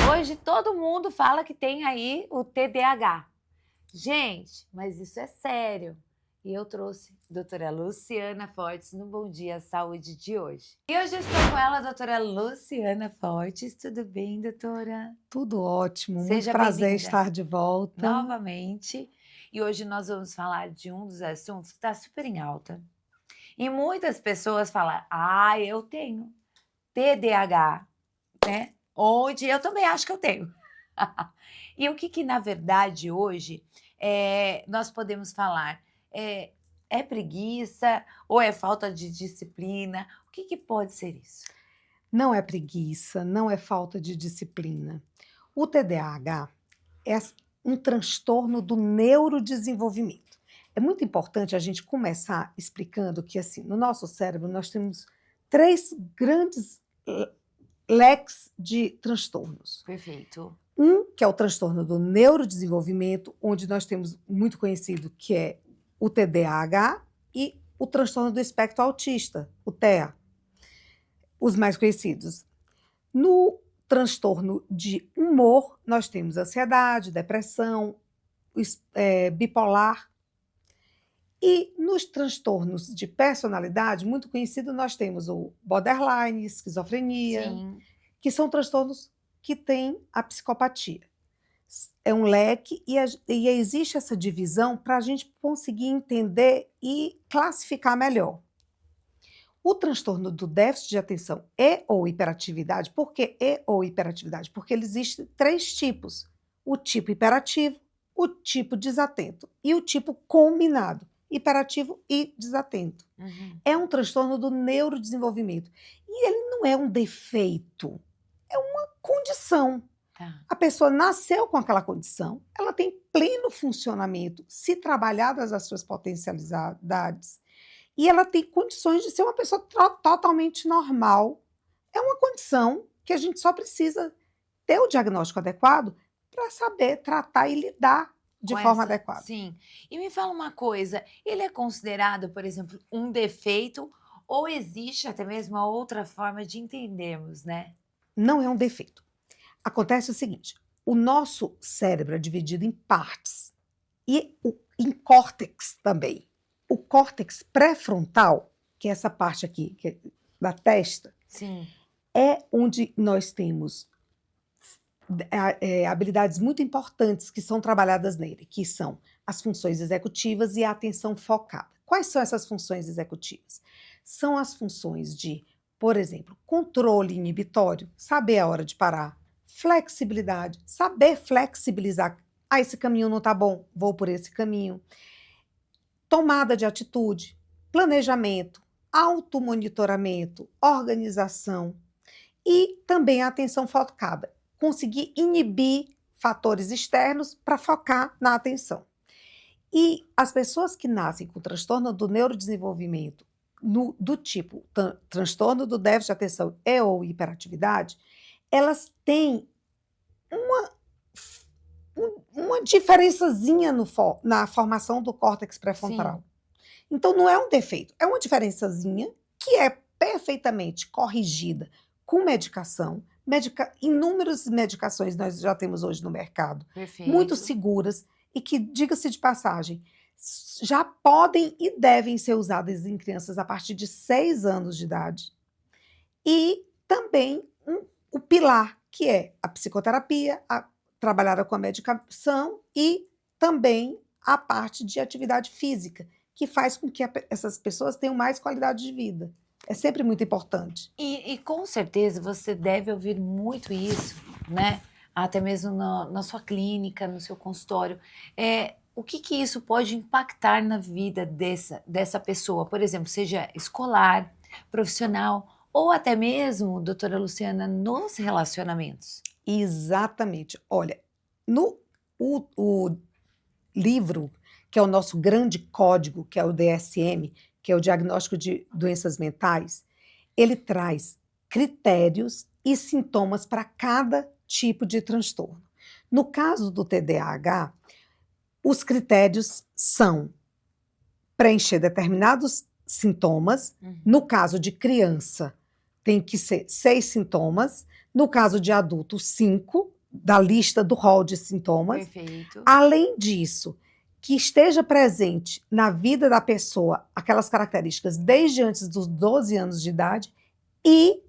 Hoje todo mundo fala que tem aí o TDAH. Gente, mas isso é sério. E eu trouxe a doutora Luciana Fortes no Bom Dia Saúde de hoje. E hoje eu estou com ela, a doutora Luciana Fortes. Tudo bem, doutora? Tudo ótimo, Seja muito prazer bem-vinda. estar de volta. Novamente. E hoje nós vamos falar de um dos assuntos que está super em alta. E muitas pessoas falam, eu tenho TDAH, né? Onde eu também acho que eu tenho. E o que na verdade, hoje, nós podemos falar? É preguiça ou é falta de disciplina? O que pode ser isso? Não é preguiça, não é falta de disciplina. O TDAH é um transtorno do neurodesenvolvimento. É muito importante a gente começar explicando que, assim, no nosso cérebro nós temos 3 grandes leques de transtornos. Perfeito. Que é o transtorno do neurodesenvolvimento, onde nós temos muito conhecido que é o TDAH e o transtorno do espectro autista, o TEA, os mais conhecidos. No transtorno de humor, nós temos ansiedade, depressão, bipolar. E nos transtornos de personalidade, muito conhecido, nós temos o borderline, esquizofrenia, Sim. que são transtornos que têm a psicopatia. É um leque e existe essa divisão para a gente conseguir entender e classificar melhor. O transtorno do déficit de atenção e ou hiperatividade, por que e ou hiperatividade? Porque existem 3 tipos: o tipo hiperativo, o tipo desatento e o tipo combinado, hiperativo e desatento. É um transtorno do neurodesenvolvimento. E ele não é um defeito, é uma condição. Tá. A pessoa nasceu com aquela condição, ela tem pleno funcionamento, se trabalhadas as suas potencialidades, e ela tem condições de ser uma pessoa totalmente normal. É uma condição que a gente só precisa ter o diagnóstico adequado para saber tratar e lidar de forma adequada. Sim. E me fala uma coisa, ele é considerado, por exemplo, um defeito ou existe até mesmo uma outra forma de entendermos, né? Não é um defeito. Acontece o seguinte, o nosso cérebro é dividido em partes e em córtex também. O córtex pré-frontal, que é essa parte aqui que é da testa, Sim. é onde nós temos habilidades muito importantes que são trabalhadas nele, que são as funções executivas e a atenção focada. Quais são essas funções executivas? São as funções de, por exemplo, controle inibitório, saber a hora de parar, flexibilidade, saber flexibilizar. Esse caminho não está bom, vou por esse caminho. Tomada de atitude, planejamento, automonitoramento, organização e também a atenção focada. Conseguir inibir fatores externos para focar na atenção. E as pessoas que nascem com transtorno do neurodesenvolvimento do tipo transtorno do déficit de atenção e ou hiperatividade, elas têm uma diferençazinha na formação do córtex pré-frontal. Então não é um defeito, é uma diferençazinha que é perfeitamente corrigida com medicação. Inúmeras medicações nós já temos hoje no mercado, muito seguras e que, diga-se de passagem, já podem e devem ser usadas em crianças a partir de 6 anos de idade. E também o pilar, que é a psicoterapia, trabalhada com a medicação e também a parte de atividade física, que faz com que essas pessoas tenham mais qualidade de vida. É sempre muito importante. E com certeza você deve ouvir muito isso, né? Até mesmo na sua clínica, no seu consultório. O que isso pode impactar na vida dessa pessoa? Por exemplo, seja escolar, profissional ou até mesmo, doutora Luciana, nos relacionamentos. Exatamente. Olha, o livro, que é o nosso grande código, que é o DSM, que é o Diagnóstico de Doenças Mentais, ele traz critérios e sintomas para cada tipo de transtorno. No caso do TDAH, os critérios são preencher determinados sintomas. No caso de criança, tem que ser 6 sintomas. No caso de adulto, 5, da lista do rol de sintomas. Perfeito. Além disso, que esteja presente na vida da pessoa aquelas características desde antes dos 12 anos de idade. E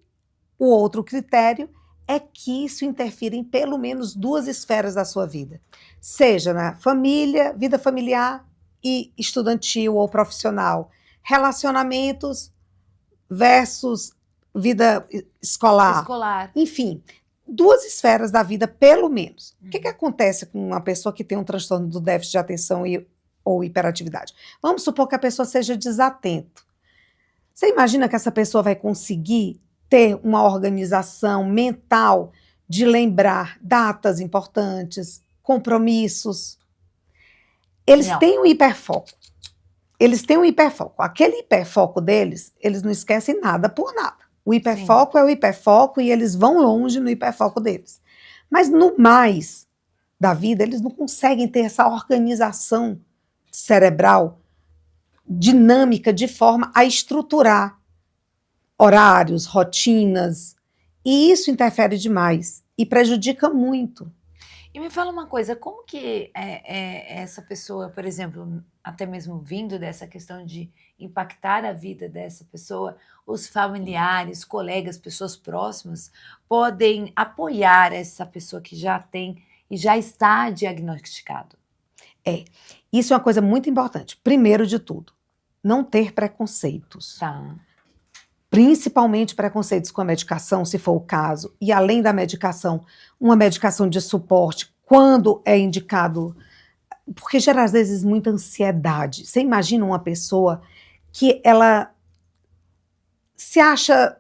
o outro critério é que isso interfira em pelo menos 2 esferas da sua vida. Seja na família, vida familiar e estudantil ou profissional. Relacionamentos versus vida escolar. Escolar. Enfim, 2 esferas da vida, pelo menos. O que acontece com uma pessoa que tem um transtorno do déficit de atenção ou hiperatividade? Vamos supor que a pessoa seja desatento. Você imagina que essa pessoa vai conseguir ter uma organização mental de lembrar datas importantes, compromissos? Eles Não. têm um hiperfoco. Eles têm um hiperfoco. Aquele hiperfoco deles, eles não esquecem nada por nada. O hiperfoco é o hiperfoco e eles vão longe no hiperfoco deles. Mas no mais da vida, eles não conseguem ter essa organização cerebral dinâmica de forma a estruturar horários, rotinas. E isso interfere demais e prejudica muito. E me fala uma coisa, como que essa pessoa, por exemplo, até mesmo vindo dessa questão de impactar a vida dessa pessoa, os familiares, colegas, pessoas próximas, podem apoiar essa pessoa que já tem e já está diagnosticado? Isso é uma coisa muito importante. Primeiro de tudo, não ter preconceitos. Tá. Principalmente preconceitos com a medicação, se for o caso, e além da medicação, uma medicação de suporte, quando é indicado, porque gera às vezes muita ansiedade. Você imagina uma pessoa que ela se acha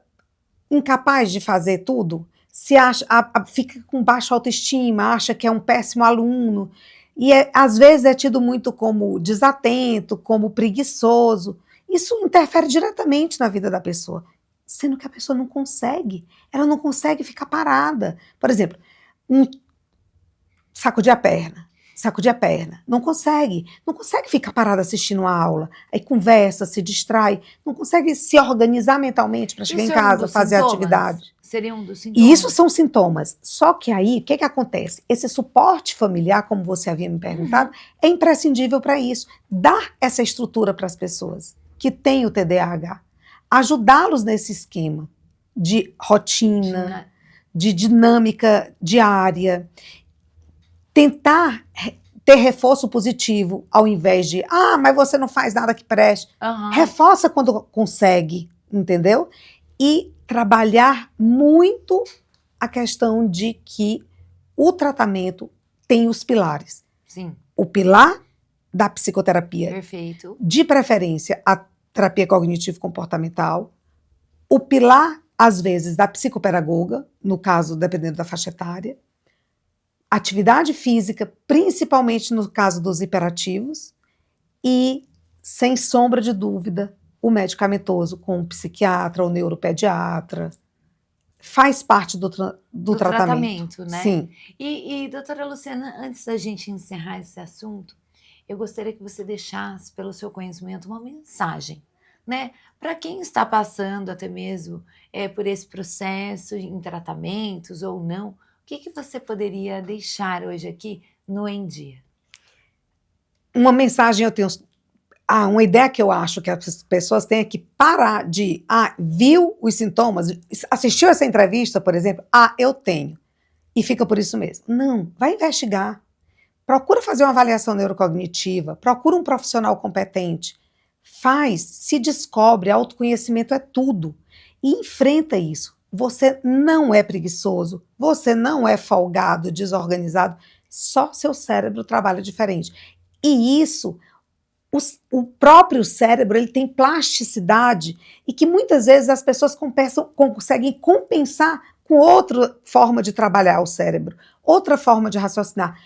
incapaz de fazer tudo, se acha, fica com baixa autoestima, acha que é um péssimo aluno, e às vezes é tido muito como desatento, como preguiçoso. Isso interfere diretamente na vida da pessoa, sendo que a pessoa não consegue, ela não consegue ficar parada. Por exemplo, sacudir a perna, não consegue ficar parada assistindo uma aula, aí conversa, se distrai, não consegue se organizar mentalmente para chegar em casa, fazer atividade. Seria um dos sintomas? E isso são sintomas. Só que aí, o que acontece? Esse suporte familiar, como você havia me perguntado, é imprescindível para isso. Dar essa estrutura para as pessoas que têm o TDAH. Ajudá-los nesse esquema de rotina, de dinâmica diária. Tentar ter reforço positivo, ao invés de, mas você não faz nada que preste. Reforça quando consegue, entendeu? E trabalhar muito a questão de que o tratamento tem os pilares. Sim. O pilar da psicoterapia. Perfeito. De preferência, a terapia cognitivo-comportamental. O pilar, às vezes, da psicopedagoga, no caso, dependendo da faixa etária. Atividade física, principalmente no caso dos hiperativos. E, sem sombra de dúvida, o medicamentoso com o psiquiatra ou neuropediatra. Faz parte do tratamento, né? Sim. E, doutora Luciana, antes da gente encerrar esse assunto, eu gostaria que você deixasse, pelo seu conhecimento, uma mensagem, né? Para quem está passando até mesmo por esse processo em tratamentos ou não, o que você poderia deixar hoje aqui no Em Dia? Uma mensagem eu tenho... uma ideia que eu acho que as pessoas têm é que parar de... viu os sintomas? Assistiu essa entrevista, por exemplo? Eu tenho. E fica por isso mesmo. Não, vai investigar. Procura fazer uma avaliação neurocognitiva, procura um profissional competente, se descobre, autoconhecimento é tudo, e enfrenta isso. Você não é preguiçoso, você não é folgado, desorganizado, só seu cérebro trabalha diferente. E isso, o próprio cérebro, ele tem plasticidade, e que muitas vezes as pessoas conseguem compensar com outra forma de trabalhar o cérebro, outra forma de raciocinar.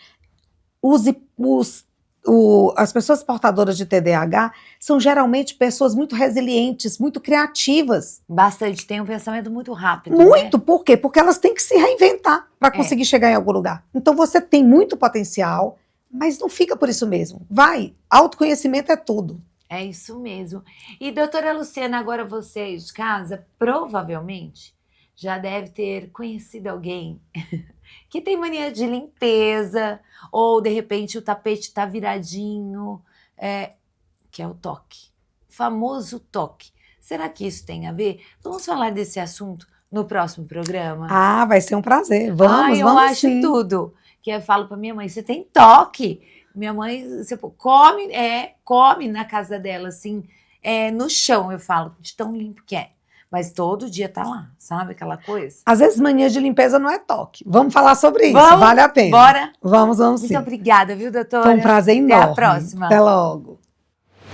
As pessoas portadoras de TDAH são geralmente pessoas muito resilientes, muito criativas. Bastante, tem um pensamento muito rápido. Muito, né? Por quê? Porque elas têm que se reinventar para conseguir chegar em algum lugar. Então você tem muito potencial, mas não fica por isso mesmo. Autoconhecimento é tudo. É isso mesmo. E doutora Luciana, agora você aí de casa, provavelmente já deve ter conhecido alguém que tem mania de limpeza, ou de repente o tapete está viradinho, que é o toque, o famoso toque. Será que isso tem a ver? Vamos falar desse assunto no próximo programa? Vai ser um prazer. Vamos, eu vamos acho sim. Tudo. Que eu falo para minha mãe, você tem toque. Minha mãe, você come na casa dela, assim, no chão, eu falo, de tão limpo que é. Mas todo dia tá lá, sabe aquela coisa? Às vezes mania de limpeza não é toque. Vamos falar sobre isso, Vamos? vale a pena. Bora? Vamos Muito sim. obrigada, viu, doutora? Foi um prazer enorme. Até a próxima. Até logo.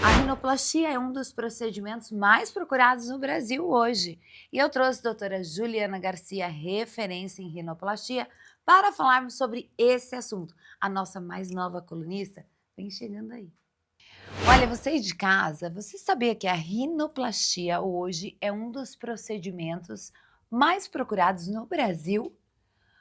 A rinoplastia é um dos procedimentos mais procurados no Brasil hoje. E eu trouxe a doutora Juliana Garcia, referência em rinoplastia, para falarmos sobre esse assunto. A nossa mais nova colunista vem chegando aí. Olha, vocês de casa, você sabia que a rinoplastia hoje é um dos procedimentos mais procurados no Brasil?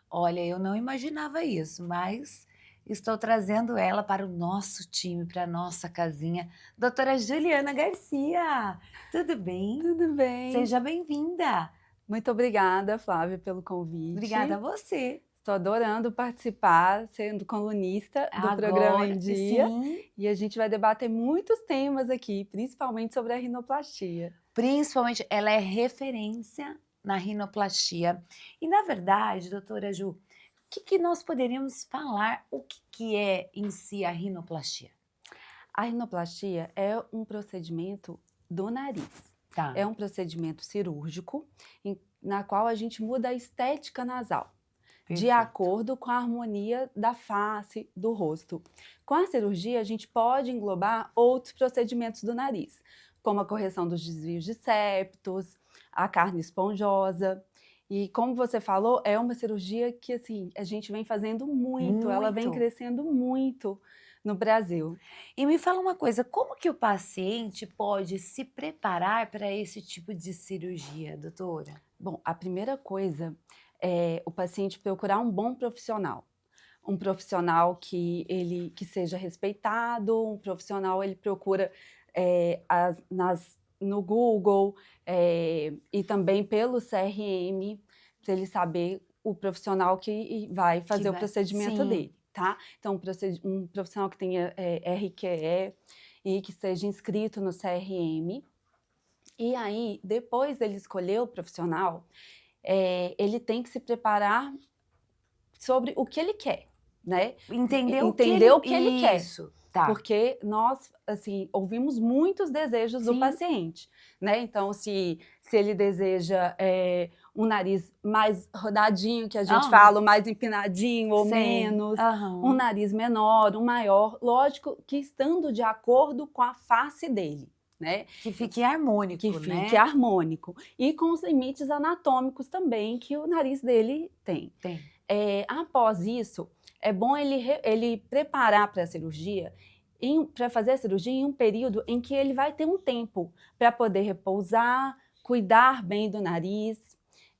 Olha, eu não imaginava isso, mas estou trazendo ela para o nosso time, para a nossa casinha. Doutora Juliana Garcia, tudo bem? Tudo bem. Seja bem-vinda. Muito obrigada, Flávia, pelo convite. Obrigada a você. Estou adorando participar, sendo colunista do Agora, programa Em Dia. sim. E a gente vai debater muitos temas aqui, principalmente sobre a rinoplastia. Principalmente, ela é referência na rinoplastia. E, na verdade, doutora Ju, o que nós poderíamos falar, o que é em si a rinoplastia? A rinoplastia é um procedimento do nariz. Tá. É um procedimento cirúrgico na qual a gente muda a estética nasal, de Perfeito. acordo com a harmonia da face, do rosto. Com a cirurgia, a gente pode englobar outros procedimentos do nariz, como a correção dos desvios de septos, a carne esponjosa. E como você falou, é uma cirurgia que assim, a gente vem fazendo muito, ela vem Muito. crescendo muito no Brasil. E me fala uma coisa, como que o paciente pode se preparar para esse tipo de cirurgia, doutora? Bom, a primeira coisa é o paciente procurar um bom profissional. Um profissional que seja respeitado, um profissional ele procura no Google e também pelo CRM, para ele saber o profissional que vai fazer o procedimento sim. dele, tá? Então, um profissional que tenha RQE e que seja inscrito no CRM. E aí, depois dele escolher o profissional, ele tem que se preparar sobre o que ele quer, né? Entender o que ele quer. Isso, tá. Porque nós, assim, ouvimos muitos desejos do Sim. paciente, né? Então, se ele deseja um nariz mais rodadinho, que a gente fala, mais empinadinho ou Sei. menos, Aham. um nariz menor, um maior, lógico que estando de acordo com a face dele, né? Que fique harmônico, Que né? fique harmônico. E com os limites anatômicos também que o nariz dele tem. Tem. Após isso, é bom ele preparar para a cirurgia, para fazer a cirurgia em um período em que ele vai ter um tempo para poder repousar, cuidar bem do nariz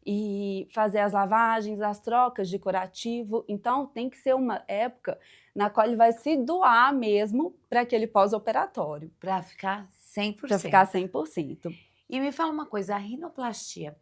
e fazer as lavagens, as trocas de curativo. Então, tem que ser uma época na qual ele vai se doar mesmo para aquele pós-operatório. Para ficar 100%. Para ficar 100%. E me fala uma coisa, a rinoplastia,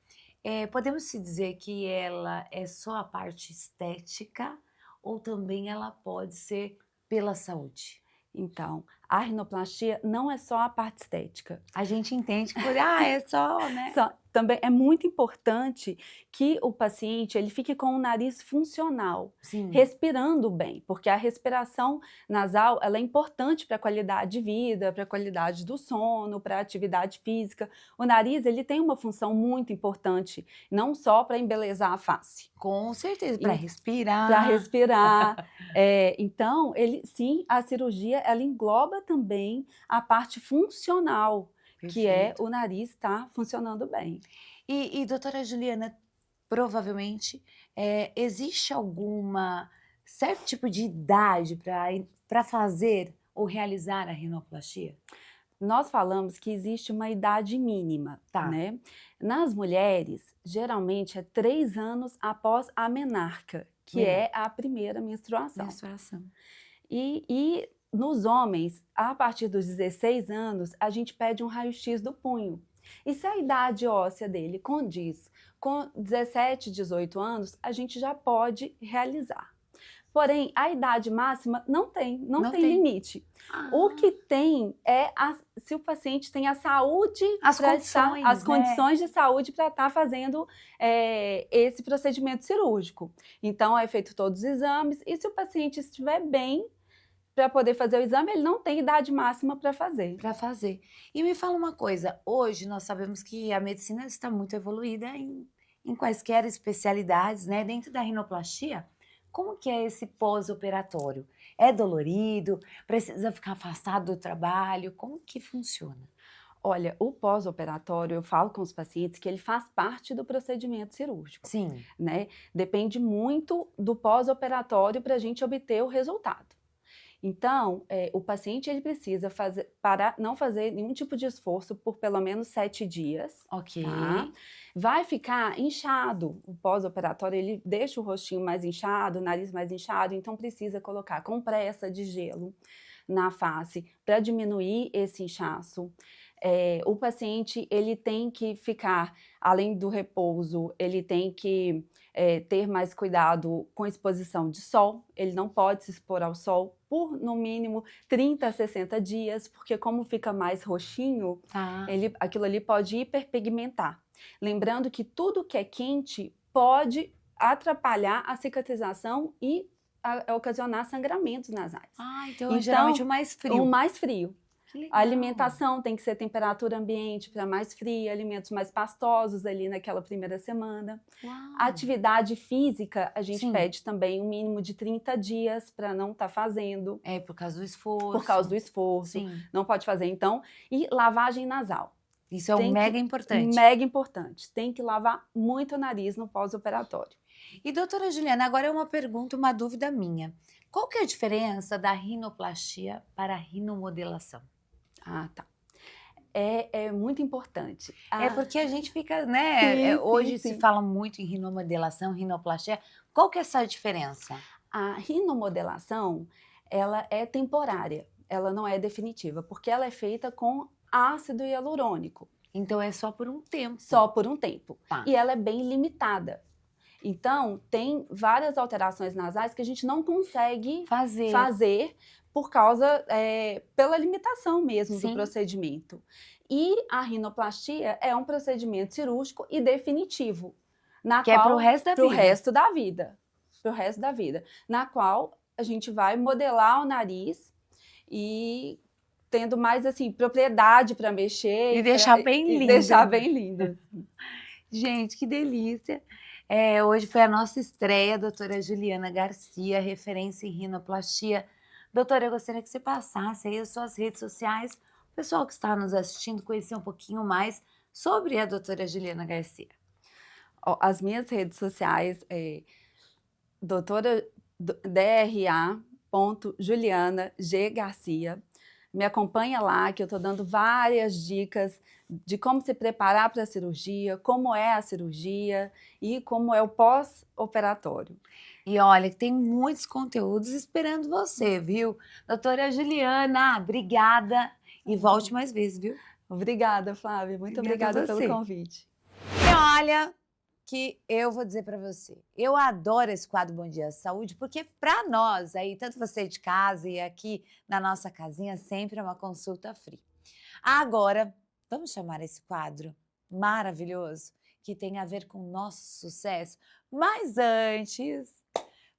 podemos se dizer que ela é só a parte estética ou também ela pode ser pela saúde? Então, a rinoplastia não é só a parte estética. A gente entende que é só, né? Também é muito importante que o paciente ele fique com o nariz funcional, Sim. respirando bem, porque a respiração nasal ela é importante para a qualidade de vida, para a qualidade do sono, para a atividade física. O nariz ele tem uma função muito importante, não só para embelezar a face. Com certeza, para respirar. Para respirar. Então, sim, a cirurgia ela engloba também a parte funcional, que é o nariz estar funcionando bem. E doutora Juliana, provavelmente existe alguma certo tipo de idade para fazer ou realizar a rinoplastia? Nós falamos que existe uma idade mínima, né? Nas mulheres, geralmente é 3 anos após a menarca, que é a primeira menstruação. E nos homens, a partir dos 16 anos, a gente pede um raio-x do punho. E se a idade óssea dele condiz com 17, 18 anos, a gente já pode realizar. Porém, a idade máxima não tem limite. O que tem é se o paciente tem a saúde, as condições de saúde para estar fazendo esse procedimento cirúrgico. Então, é feito todos os exames e se o paciente estiver bem, para poder fazer o exame, ele não tem idade máxima para fazer. Para fazer. E me fala uma coisa, hoje nós sabemos que a medicina está muito evoluída em quaisquer especialidades, né? Dentro da rinoplastia, como que é esse pós-operatório? É dolorido? Precisa ficar afastado do trabalho? Como que funciona? Olha, o pós-operatório, eu falo com os pacientes que ele faz parte do procedimento cirúrgico, Sim. né? Depende muito do pós-operatório para a gente obter o resultado. Então, o paciente ele precisa não fazer nenhum tipo de esforço por pelo menos 7 dias. Ok. Tá? Vai ficar inchado. O pós-operatório ele deixa o rostinho mais inchado, o nariz mais inchado, então precisa colocar compressa de gelo na face para diminuir esse inchaço. O paciente ele tem que ficar, além do repouso, ele tem que ter mais cuidado com exposição de sol, ele não pode se expor ao sol por, no mínimo, 30 a 60 dias, porque como fica mais roxinho, Tá. aquilo ali pode hiperpigmentar. Lembrando que tudo que é quente pode atrapalhar a cicatrização e ocasionar sangramentos nasais. Então é geralmente o mais frio. O mais frio. Que legal. A alimentação tem que ser temperatura ambiente para mais fria, alimentos mais pastosos ali naquela primeira semana. Uau. A atividade física, a gente Sim. pede também um mínimo de 30 dias para não estar fazendo. Por causa do esforço. Por causa do esforço. Sim. Não pode fazer, então. E lavagem nasal. Isso é mega importante. Mega importante. Tem que lavar muito o nariz no pós-operatório. E doutora Juliana, agora é uma pergunta, uma dúvida minha. Qual que é a diferença da rinoplastia para a rinomodelação? Tá. É muito importante. Porque a gente fica, né? Hoje sim. se fala muito em rinomodelação, rinoplastia. Qual que é essa diferença? A rinomodelação, ela é temporária, ela não é definitiva, porque ela é feita com ácido hialurônico. Então é só por um tempo. Só por um tempo. Tá. E ela é bem limitada. Então, tem várias alterações nasais que a gente não consegue fazer por causa, pela limitação mesmo do procedimento. E a rinoplastia é um procedimento cirúrgico e definitivo. Que é pro resto da vida. Pro resto da vida. Pro resto da vida. Na qual a gente vai modelar o nariz e tendo mais, assim, propriedade para mexer. E deixar bem lindo. E deixar bem lindo. Gente, que delícia. Hoje foi a nossa estreia, doutora Juliana Garcia, referência em rinoplastia. Doutora, eu gostaria que você passasse aí as suas redes sociais, o pessoal que está nos assistindo conhecer um pouquinho mais sobre a doutora Juliana Garcia. As minhas redes sociais é doutora DRA.Juliana G. Garcia. Me acompanha lá, que eu estou dando várias dicas de como se preparar para a cirurgia, como é a cirurgia e como é o pós-operatório. E olha, tem muitos conteúdos esperando você, viu? Doutora Juliana, obrigada e volte mais vezes, viu? Obrigada, Flávia. Muito obrigada pelo convite. E olha, que eu vou dizer para você, eu adoro esse quadro Bom Dia Saúde, porque para nós aí, tanto você de casa e aqui na nossa casinha, sempre é uma consulta free. Agora, vamos chamar esse quadro maravilhoso, que tem a ver com o nosso sucesso. Mas antes,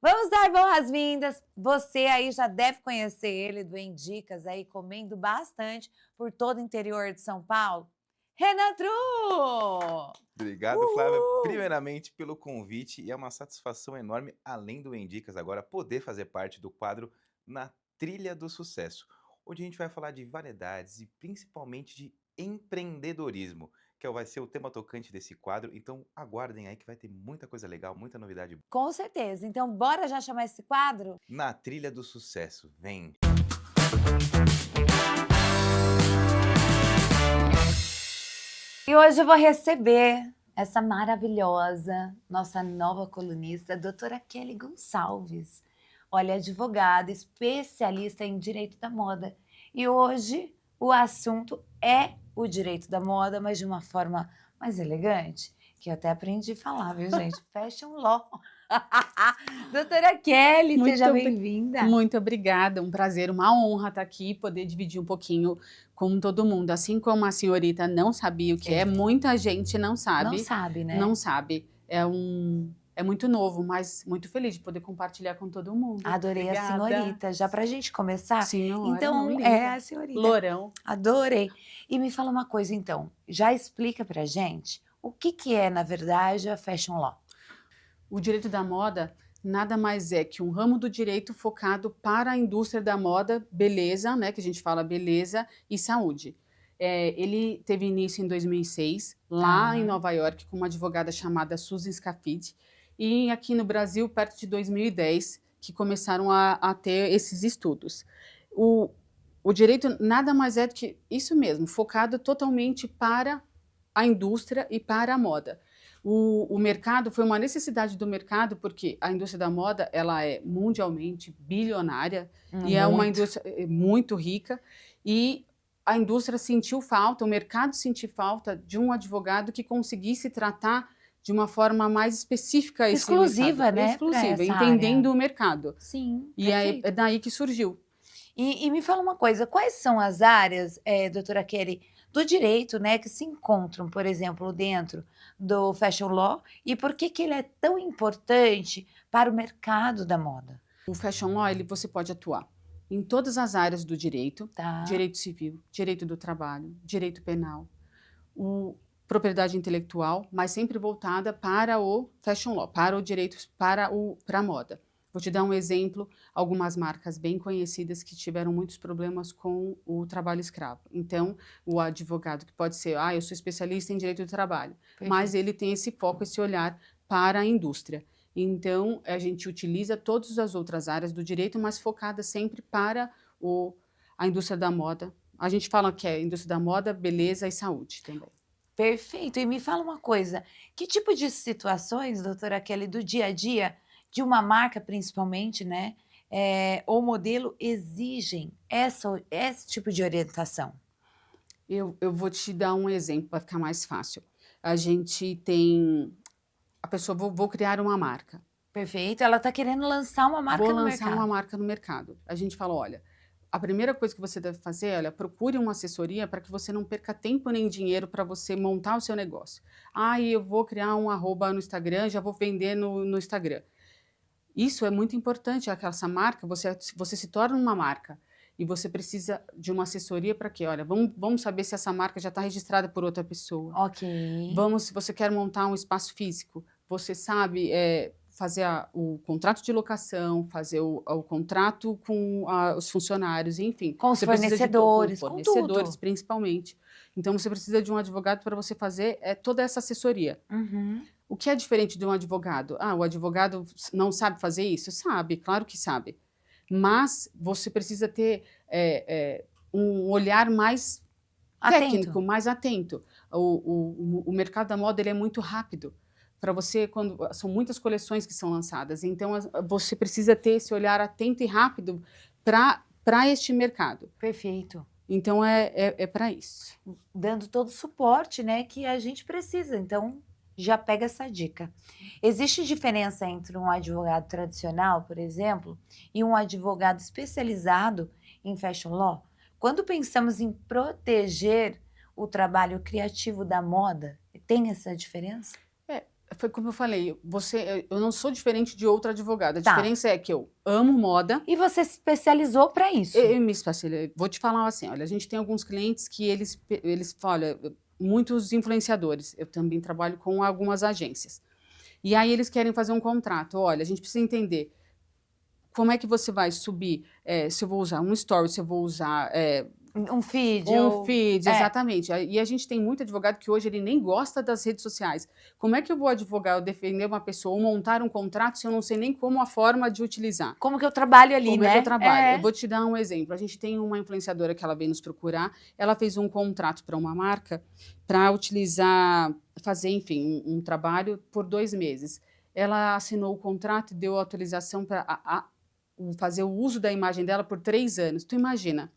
vamos dar boas-vindas. Você aí já deve conhecer ele do Endicas aí, comendo bastante por todo o interior de São Paulo. Renan Tru! Obrigado, Flávia, primeiramente pelo convite, e é uma satisfação enorme, além do Endicas agora, poder fazer parte do quadro Na Trilha do Sucesso, onde a gente vai falar de variedades e principalmente de empreendedorismo, que vai ser o tema tocante desse quadro, então aguardem aí que vai ter muita coisa legal, muita novidade. Com certeza, então bora já chamar esse quadro? Na Trilha do Sucesso, vem! E hoje eu vou receber essa maravilhosa, nossa nova colunista, a doutora Kelly Gonçalves. Olha, advogada, especialista em direito da moda. E hoje o assunto é o direito da moda, mas de uma forma mais elegante, que eu até aprendi a falar, viu, gente? Fashion law. Doutora Kelly, seja bem-vinda. Muito obrigada, um prazer, uma honra estar aqui e poder dividir um pouquinho com todo mundo. Assim como a senhorita não sabia o que é, muita gente não sabe. Não sabe, né? Não sabe. É é muito novo, mas muito feliz de poder compartilhar com todo mundo. Adorei a Obrigada. senhorita. Já pra gente começar? Senhora, Então, não, é linda. a senhorita. Lourão. Adorei. E me fala uma coisa, então. Já explica pra gente o que é, na verdade, a Fashion Law. O direito da moda nada mais é que um ramo do direito focado para a indústria da moda, beleza, né, que a gente fala beleza e saúde. Ele teve início em 2006, lá em Nova York, com uma advogada chamada Susan Scafidi, e aqui no Brasil, perto de 2010, que começaram a ter esses estudos. O direito nada mais é do que isso mesmo, focado totalmente para a indústria e para a moda. O mercado foi uma necessidade do mercado, porque a indústria da moda ela é mundialmente bilionária e é uma indústria muito rica, e a indústria sentiu falta, o mercado sentiu falta de um advogado que conseguisse tratar de uma forma mais específica esse Exclusiva, mercado. né, Exclusiva, pra essa entendendo área. o mercado. Sim, E é perfeito. daí que surgiu. E me fala uma coisa, quais são as áreas, doutora Kelly, do direito, né, que se encontram, por exemplo, dentro do Fashion Law e por que ele é tão importante para o mercado da moda? O Fashion Law, você pode atuar em todas as áreas do direito, Tá. direito civil, direito do trabalho, direito penal, propriedade intelectual, mas sempre voltada para o Fashion Law, para o direito, para a moda. Vou te dar um exemplo, algumas marcas bem conhecidas que tiveram muitos problemas com o trabalho escravo. Então, o advogado que pode ser, eu sou especialista em direito do trabalho, mas ele tem esse foco, esse olhar para a indústria. Então, a gente utiliza todas as outras áreas do direito, mas focada sempre para a indústria da moda. A gente fala que é a indústria da moda, beleza e saúde também. Perfeito. E me fala uma coisa, que tipo de situações, doutora Kelly, do dia a dia, de uma marca principalmente, né, ou modelo, exigem esse tipo de orientação? Eu vou te dar um exemplo para ficar mais fácil. A gente tem... A pessoa, vou criar uma marca. Perfeito. Ela está querendo lançar uma marca no mercado. Vou lançar uma marca no mercado. A gente fala, olha, a primeira coisa que você deve fazer, olha, procure uma assessoria para que você não perca tempo nem dinheiro para você montar o seu negócio. Eu vou criar um @ no Instagram, já vou vender no Instagram. Isso é muito importante, essa marca, você se torna uma marca. E você precisa de uma assessoria para quê? Olha, vamos saber se essa marca já está registrada por outra pessoa. Ok. Se você quer montar um espaço físico, você sabe fazer o contrato de locação, fazer o contrato com os funcionários, enfim. Com os você precisa fornecedores, com com fornecedores, tudo. principalmente. Então, você precisa de um advogado para você fazer toda essa assessoria. Uhum. O que é diferente de um advogado? O advogado não sabe fazer isso? Sabe, claro que sabe. Mas você precisa ter um olhar mais técnico, mais atento. O mercado da moda ele é muito rápido. Para você, são muitas coleções que são lançadas, então você precisa ter esse olhar atento e rápido para este mercado. Perfeito. Então é para isso. Dando todo o suporte, né, que a gente precisa. Então, já pega essa dica. Existe diferença entre um advogado tradicional, por exemplo, e um advogado especializado em Fashion Law? Quando pensamos em proteger o trabalho criativo da moda, tem essa diferença? Foi como eu falei, eu não sou diferente de outro advogado. A diferença é que eu amo moda. E você se especializou para isso? Eu me especializei. Vou te falar assim, olha, a gente tem alguns clientes que eles falam, muitos influenciadores. Eu também trabalho com algumas agências. E aí eles querem fazer um contrato. Olha, a gente precisa entender como é que você vai subir, se eu vou usar um story, se eu vou usar... um feed. Exatamente. E a gente tem muito advogado que hoje ele nem gosta das redes sociais. Como é que eu vou advogar, eu defender uma pessoa ou montar um contrato se eu não sei nem como a forma de utilizar? Como que eu trabalho ali, como né? Como é que eu trabalho? Eu vou te dar um exemplo. A gente tem uma influenciadora que ela veio nos procurar, ela fez um contrato para uma marca para utilizar, fazer, enfim, um trabalho por 2 meses. Ela assinou o contrato e deu autorização para fazer o uso da imagem dela por 3 anos. Tu imagina?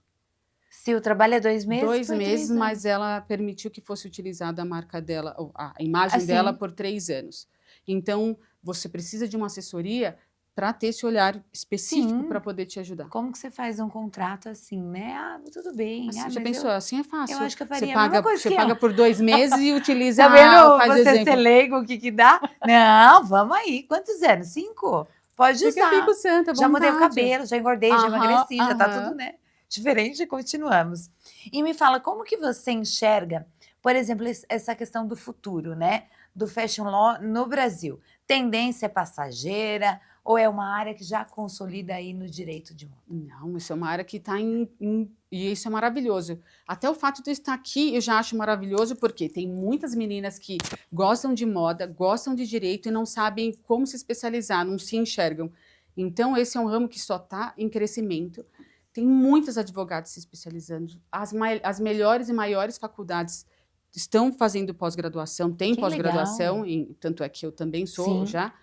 Se o trabalho é 2 meses, 2 meses, mas ela permitiu que fosse utilizada a marca dela, a imagem dela por 3 anos. Então, você precisa de uma assessoria para ter esse olhar específico Sim. para poder te ajudar. Como que você faz um contrato assim, né? Ah, tudo bem. Assim, Ah, já mas pensou? Assim é fácil. eu acho que eu Você faria a mesma paga, coisa você que paga ela. por 2 meses e utiliza, Tá vendo faz você exemplo. ser leigo, o que que dá? Não, vamos aí. Quantos anos? 5? Pode Fica usar. Fico Santa, à Já mudei o vontade. cabelo, já engordei, já Aham, emagreci, já tá aham. tudo, né? Diferente e continuamos. E me fala, como que você enxerga, por exemplo, essa questão do futuro, né? Do fashion law no Brasil. Tendência passageira ou é uma área que já consolida aí no direito de moda? Não, isso é uma área que está e isso é maravilhoso. Até o fato de eu estar aqui eu já acho maravilhoso, porque tem muitas meninas que gostam de moda, gostam de direito e não sabem como se especializar, não se enxergam. Então, esse é um ramo que só está em crescimento. Tem muitos advogados se especializando. As melhores e maiores faculdades estão fazendo pós-graduação, tem Que pós-graduação, tanto é que eu também sou Sim. já.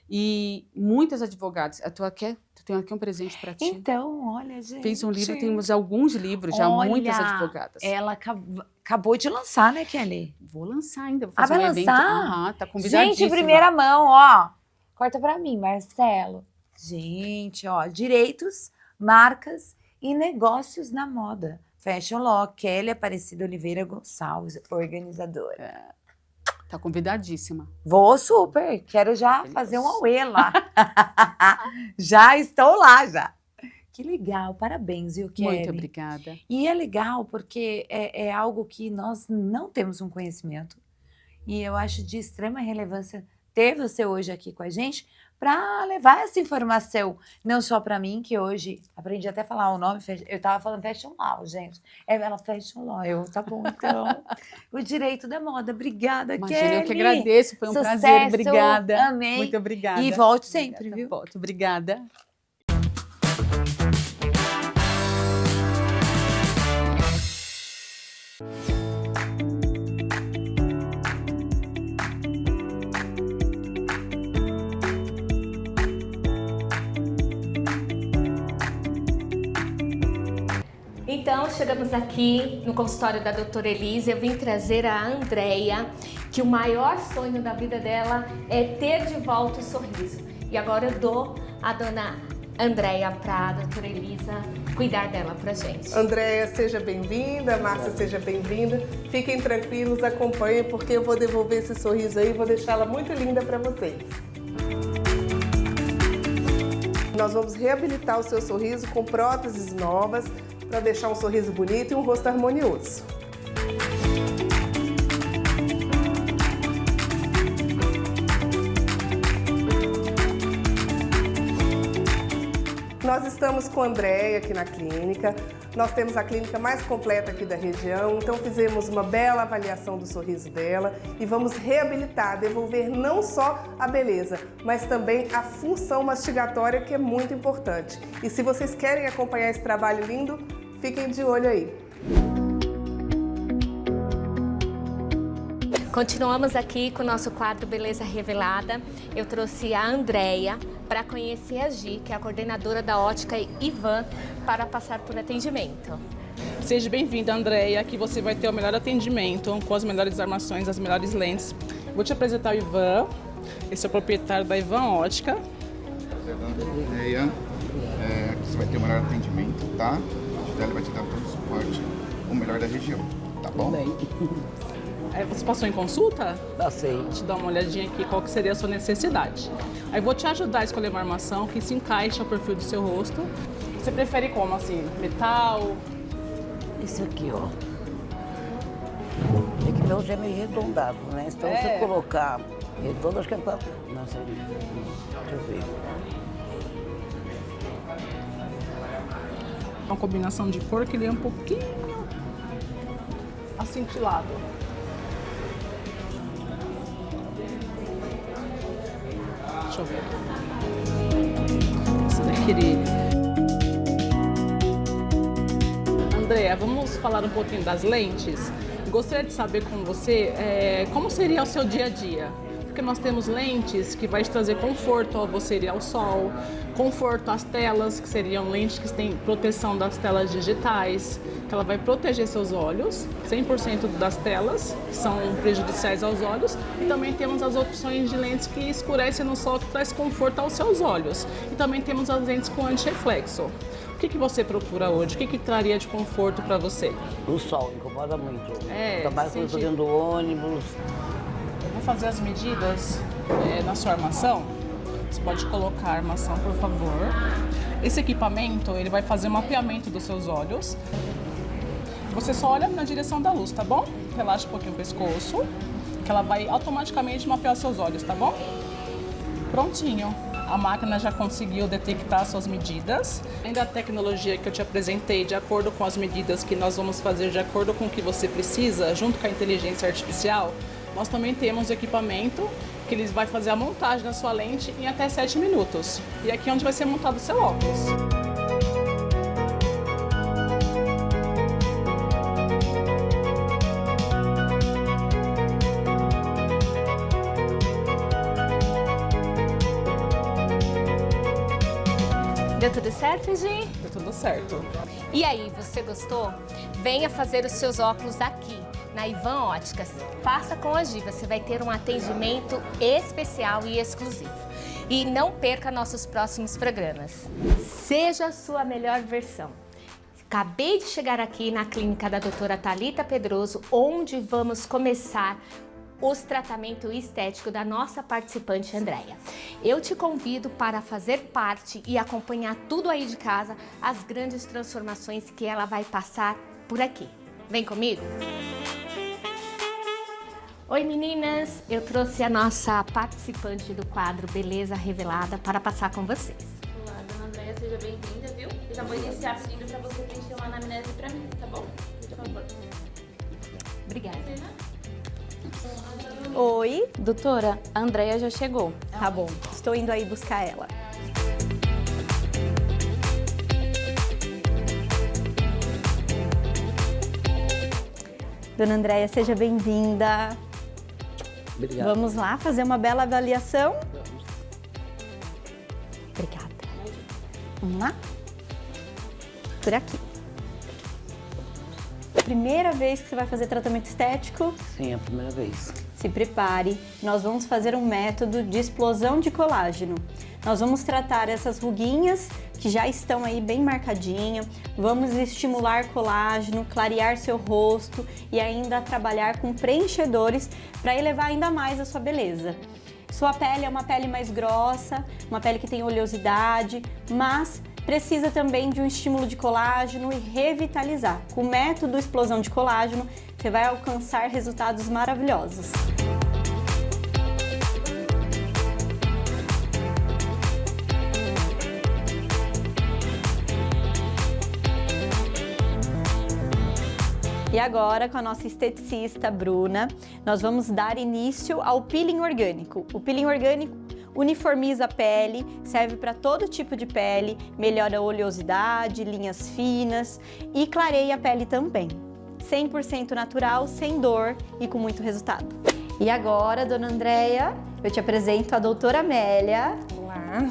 E muitas advogadas. Eu tenho aqui um presente para ti. Então, olha, gente. Fez um livro, temos alguns livros já, muitas Olha, advogadas. ela acabou de lançar, né, Kelly? Vou lançar ainda, vou Ah, fazer vai um evento. lançar? Aham, tá convidadíssima. Gente, primeira mão, ó. Corta pra mim, Marcelo. Gente, ó, direitos, marcas e negócios na moda. Fashion Law, Kelly Aparecida Oliveira Gonçalves, organizadora. Tá convidadíssima. Vou super, quero já Feliz. fazer um auê lá. Já estou lá, já. Que legal, parabéns, viu, Kelly? Muito obrigada. E é legal porque é algo que nós não temos um conhecimento. E eu acho de extrema relevância ter você hoje aqui com a gente para levar essa informação, não só para mim, que hoje aprendi até a falar o nome, eu estava falando Fashion Law, gente. Ela Fashion Law, tá bom, então. O direito da moda. Obrigada, Imagina, Kelly. eu que agradeço, foi um Sucesso, prazer, obrigada. amei. Muito obrigada. E volte sempre, Obrigada, viu? volto. Obrigada. Então, chegamos aqui no consultório da doutora Elisa. Eu vim trazer a Andreia, que o maior sonho da vida dela é ter de volta o sorriso. E agora eu dou a dona Andreia para a doutora Elisa cuidar dela pra gente. Andreia, seja bem-vinda, Márcia, seja bem-vinda. Fiquem tranquilos, acompanhem, porque eu vou devolver esse sorriso aí e vou deixá-la muito linda para vocês. Nós vamos reabilitar o seu sorriso com próteses novas, para deixar um sorriso bonito e um rosto harmonioso. Nós estamos com a Andreia aqui na clínica. Nós temos a clínica mais completa aqui da região, então fizemos uma bela avaliação do sorriso dela e vamos reabilitar, devolver não só a beleza, mas também a função mastigatória, que é muito importante. E se vocês querem acompanhar esse trabalho lindo, fiquem de olho aí. Continuamos aqui com o nosso quadro Beleza Revelada. Eu trouxe a Andreia para conhecer a Gi, que é a coordenadora da ótica Ivan, para passar por atendimento. Seja bem-vinda, Andreia. Aqui você vai ter o melhor atendimento, com as melhores armações, as melhores lentes. Vou te apresentar o Ivan. Esse é o proprietário da Ivan Ótica. Andreia, aqui você vai ter o melhor atendimento, tá? Ele vai te dar todo o suporte, o melhor da região, tá bom? Você passou em consulta? Passei. Deixa eu dar uma olhadinha aqui qual que seria a sua necessidade. Aí vou te ajudar a escolher uma armação que se encaixe ao perfil do seu rosto. Você prefere como, assim, metal? Isso aqui, ó. É que meu é meio arredondado, né? Então se você colocar redondo, acho que é pra... Não sei. Deixa eu ver. Uma combinação de cor que ele é um pouquinho acintilado. Deixa eu ver. Esse daqui ele. Andreia, vamos falar um pouquinho das lentes? Gostaria de saber com você como seria o seu dia a dia. porque nós temos lentes que vai te trazer conforto ao você ir ao sol, conforto às telas, que seriam lentes que têm proteção das telas digitais, que ela vai proteger seus olhos, 100% das telas, que são prejudiciais aos olhos, e também temos as opções de lentes que escurecem no sol, que traz conforto aos seus olhos. E também temos as lentes com antirreflexo. O que você procura hoje? O que traria de conforto para você? O sol incomoda muito. É, mais quando eu tô dentro do ônibus. Eu vou fazer as medidas na sua armação. Você pode colocar a armação, por favor. Esse equipamento, ele vai fazer o mapeamento dos seus olhos. Você só olha na direção da luz, tá bom? Relaxa um pouquinho o pescoço, que ela vai automaticamente mapear os seus olhos, tá bom? Prontinho. A máquina já conseguiu detectar suas medidas. Além da tecnologia que eu te apresentei, de acordo com as medidas que nós vamos fazer, de acordo com o que você precisa, junto com a inteligência artificial, nós também temos equipamento que ele vai fazer a montagem da sua lente em até 7 minutos. E aqui é onde vai ser montado o seu óculos. Deu tudo certo, Gi? Deu tudo certo. E aí, você gostou? Venha fazer os seus óculos aqui, na Ivan Óticas. Faça com a Gi, você vai ter um atendimento especial e exclusivo. E não perca nossos próximos programas. Seja a sua melhor versão. Acabei de chegar aqui na clínica da doutora Thalita Pedroso, onde vamos começar os tratamentos estéticos da nossa participante Andréia. Eu te convido para fazer parte e acompanhar tudo aí de casa, as grandes transformações que ela vai passar por aqui. Vem comigo? Oi meninas, eu trouxe a nossa participante do quadro Beleza Revelada para passar com vocês. Olá, dona Andréia, seja bem-vinda, viu? Eu já vou iniciar pedindo para você preencher uma anamnese para mim, tá bom? Por favor. Obrigada. Oi, doutora, a Andréia já chegou. Tá bom, estou indo aí buscar ela. Dona Andréia, seja bem-vinda. Obrigado. Vamos lá fazer uma bela avaliação? Obrigada. Vamos lá? Por aqui. Primeira vez que você vai fazer tratamento estético? Sim, é a primeira vez. Se prepare, nós vamos fazer um método de explosão de colágeno. Nós vamos tratar essas ruguinhas que já estão aí bem marcadinhas, vamos estimular colágeno, clarear seu rosto e ainda trabalhar com preenchedores para elevar ainda mais a sua beleza. Sua pele é uma pele mais grossa, uma pele que tem oleosidade, mas precisa também de um estímulo de colágeno e revitalizar. Com o método explosão de colágeno, você vai alcançar resultados maravilhosos. E agora, com a nossa esteticista Bruna, nós vamos dar início ao peeling orgânico. O peeling orgânico uniformiza a pele, serve para todo tipo de pele, melhora a oleosidade, linhas finas e clareia a pele também. 100% natural, sem dor e com muito resultado. E agora, dona Andréia, eu te apresento a doutora Amélia. Olá!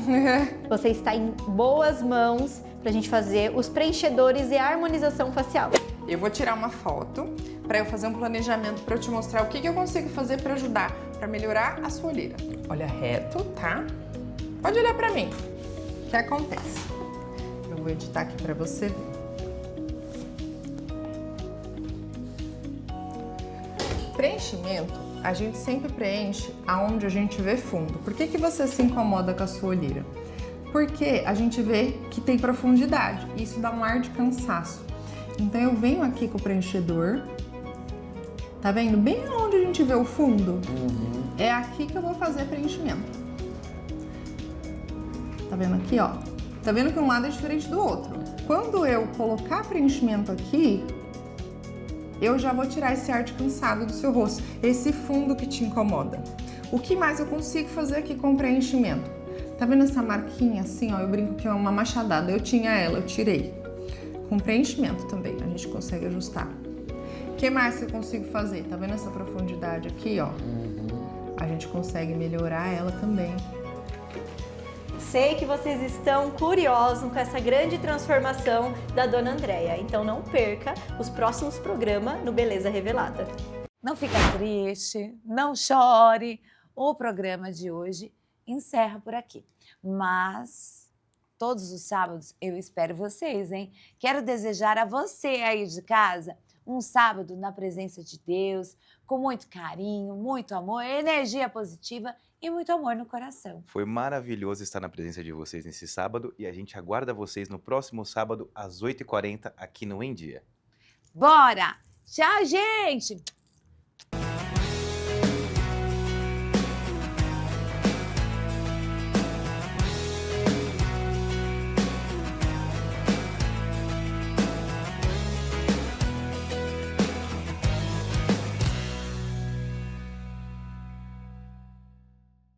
Você está em boas mãos para a gente fazer os preenchedores e a harmonização facial. Eu vou tirar uma foto para eu fazer um planejamento para eu te mostrar o que eu consigo fazer para ajudar, para melhorar a sua olheira. Olha reto, tá? Pode olhar para mim. O que acontece? Eu vou editar aqui para você ver. Preenchimento, a gente sempre preenche aonde a gente vê fundo. Por que você se incomoda com a sua olheira? Porque a gente vê que tem profundidade e isso dá um ar de cansaço. Então eu venho aqui com o preenchedor, tá vendo? Bem onde a gente vê o fundo, é aqui que eu vou fazer preenchimento. Tá vendo aqui, ó? Tá vendo que um lado é diferente do outro. Quando eu colocar preenchimento aqui, eu já vou tirar esse ar de cansado do seu rosto, esse fundo que te incomoda. O que mais eu consigo fazer aqui com o preenchimento? Tá vendo essa marquinha assim, ó? Eu brinco que é uma machadada, eu tinha ela, eu tirei. Com preenchimento também, a gente consegue ajustar. O que mais que eu consigo fazer? Tá vendo essa profundidade aqui, ó? a gente consegue melhorar ela também. Sei que vocês estão curiosos com essa grande transformação da Dona Andréia, então não perca os próximos programas no Beleza Revelada. Não fica triste, não chore. O programa de hoje encerra por aqui. Mas todos os sábados eu espero vocês, hein? Quero desejar a você aí de casa um sábado na presença de Deus, com muito carinho, muito amor, energia positiva e muito amor no coração. Foi maravilhoso estar na presença de vocês nesse sábado e a gente aguarda vocês no próximo sábado às 8h40 aqui no Em Dia. Bora! Tchau, gente!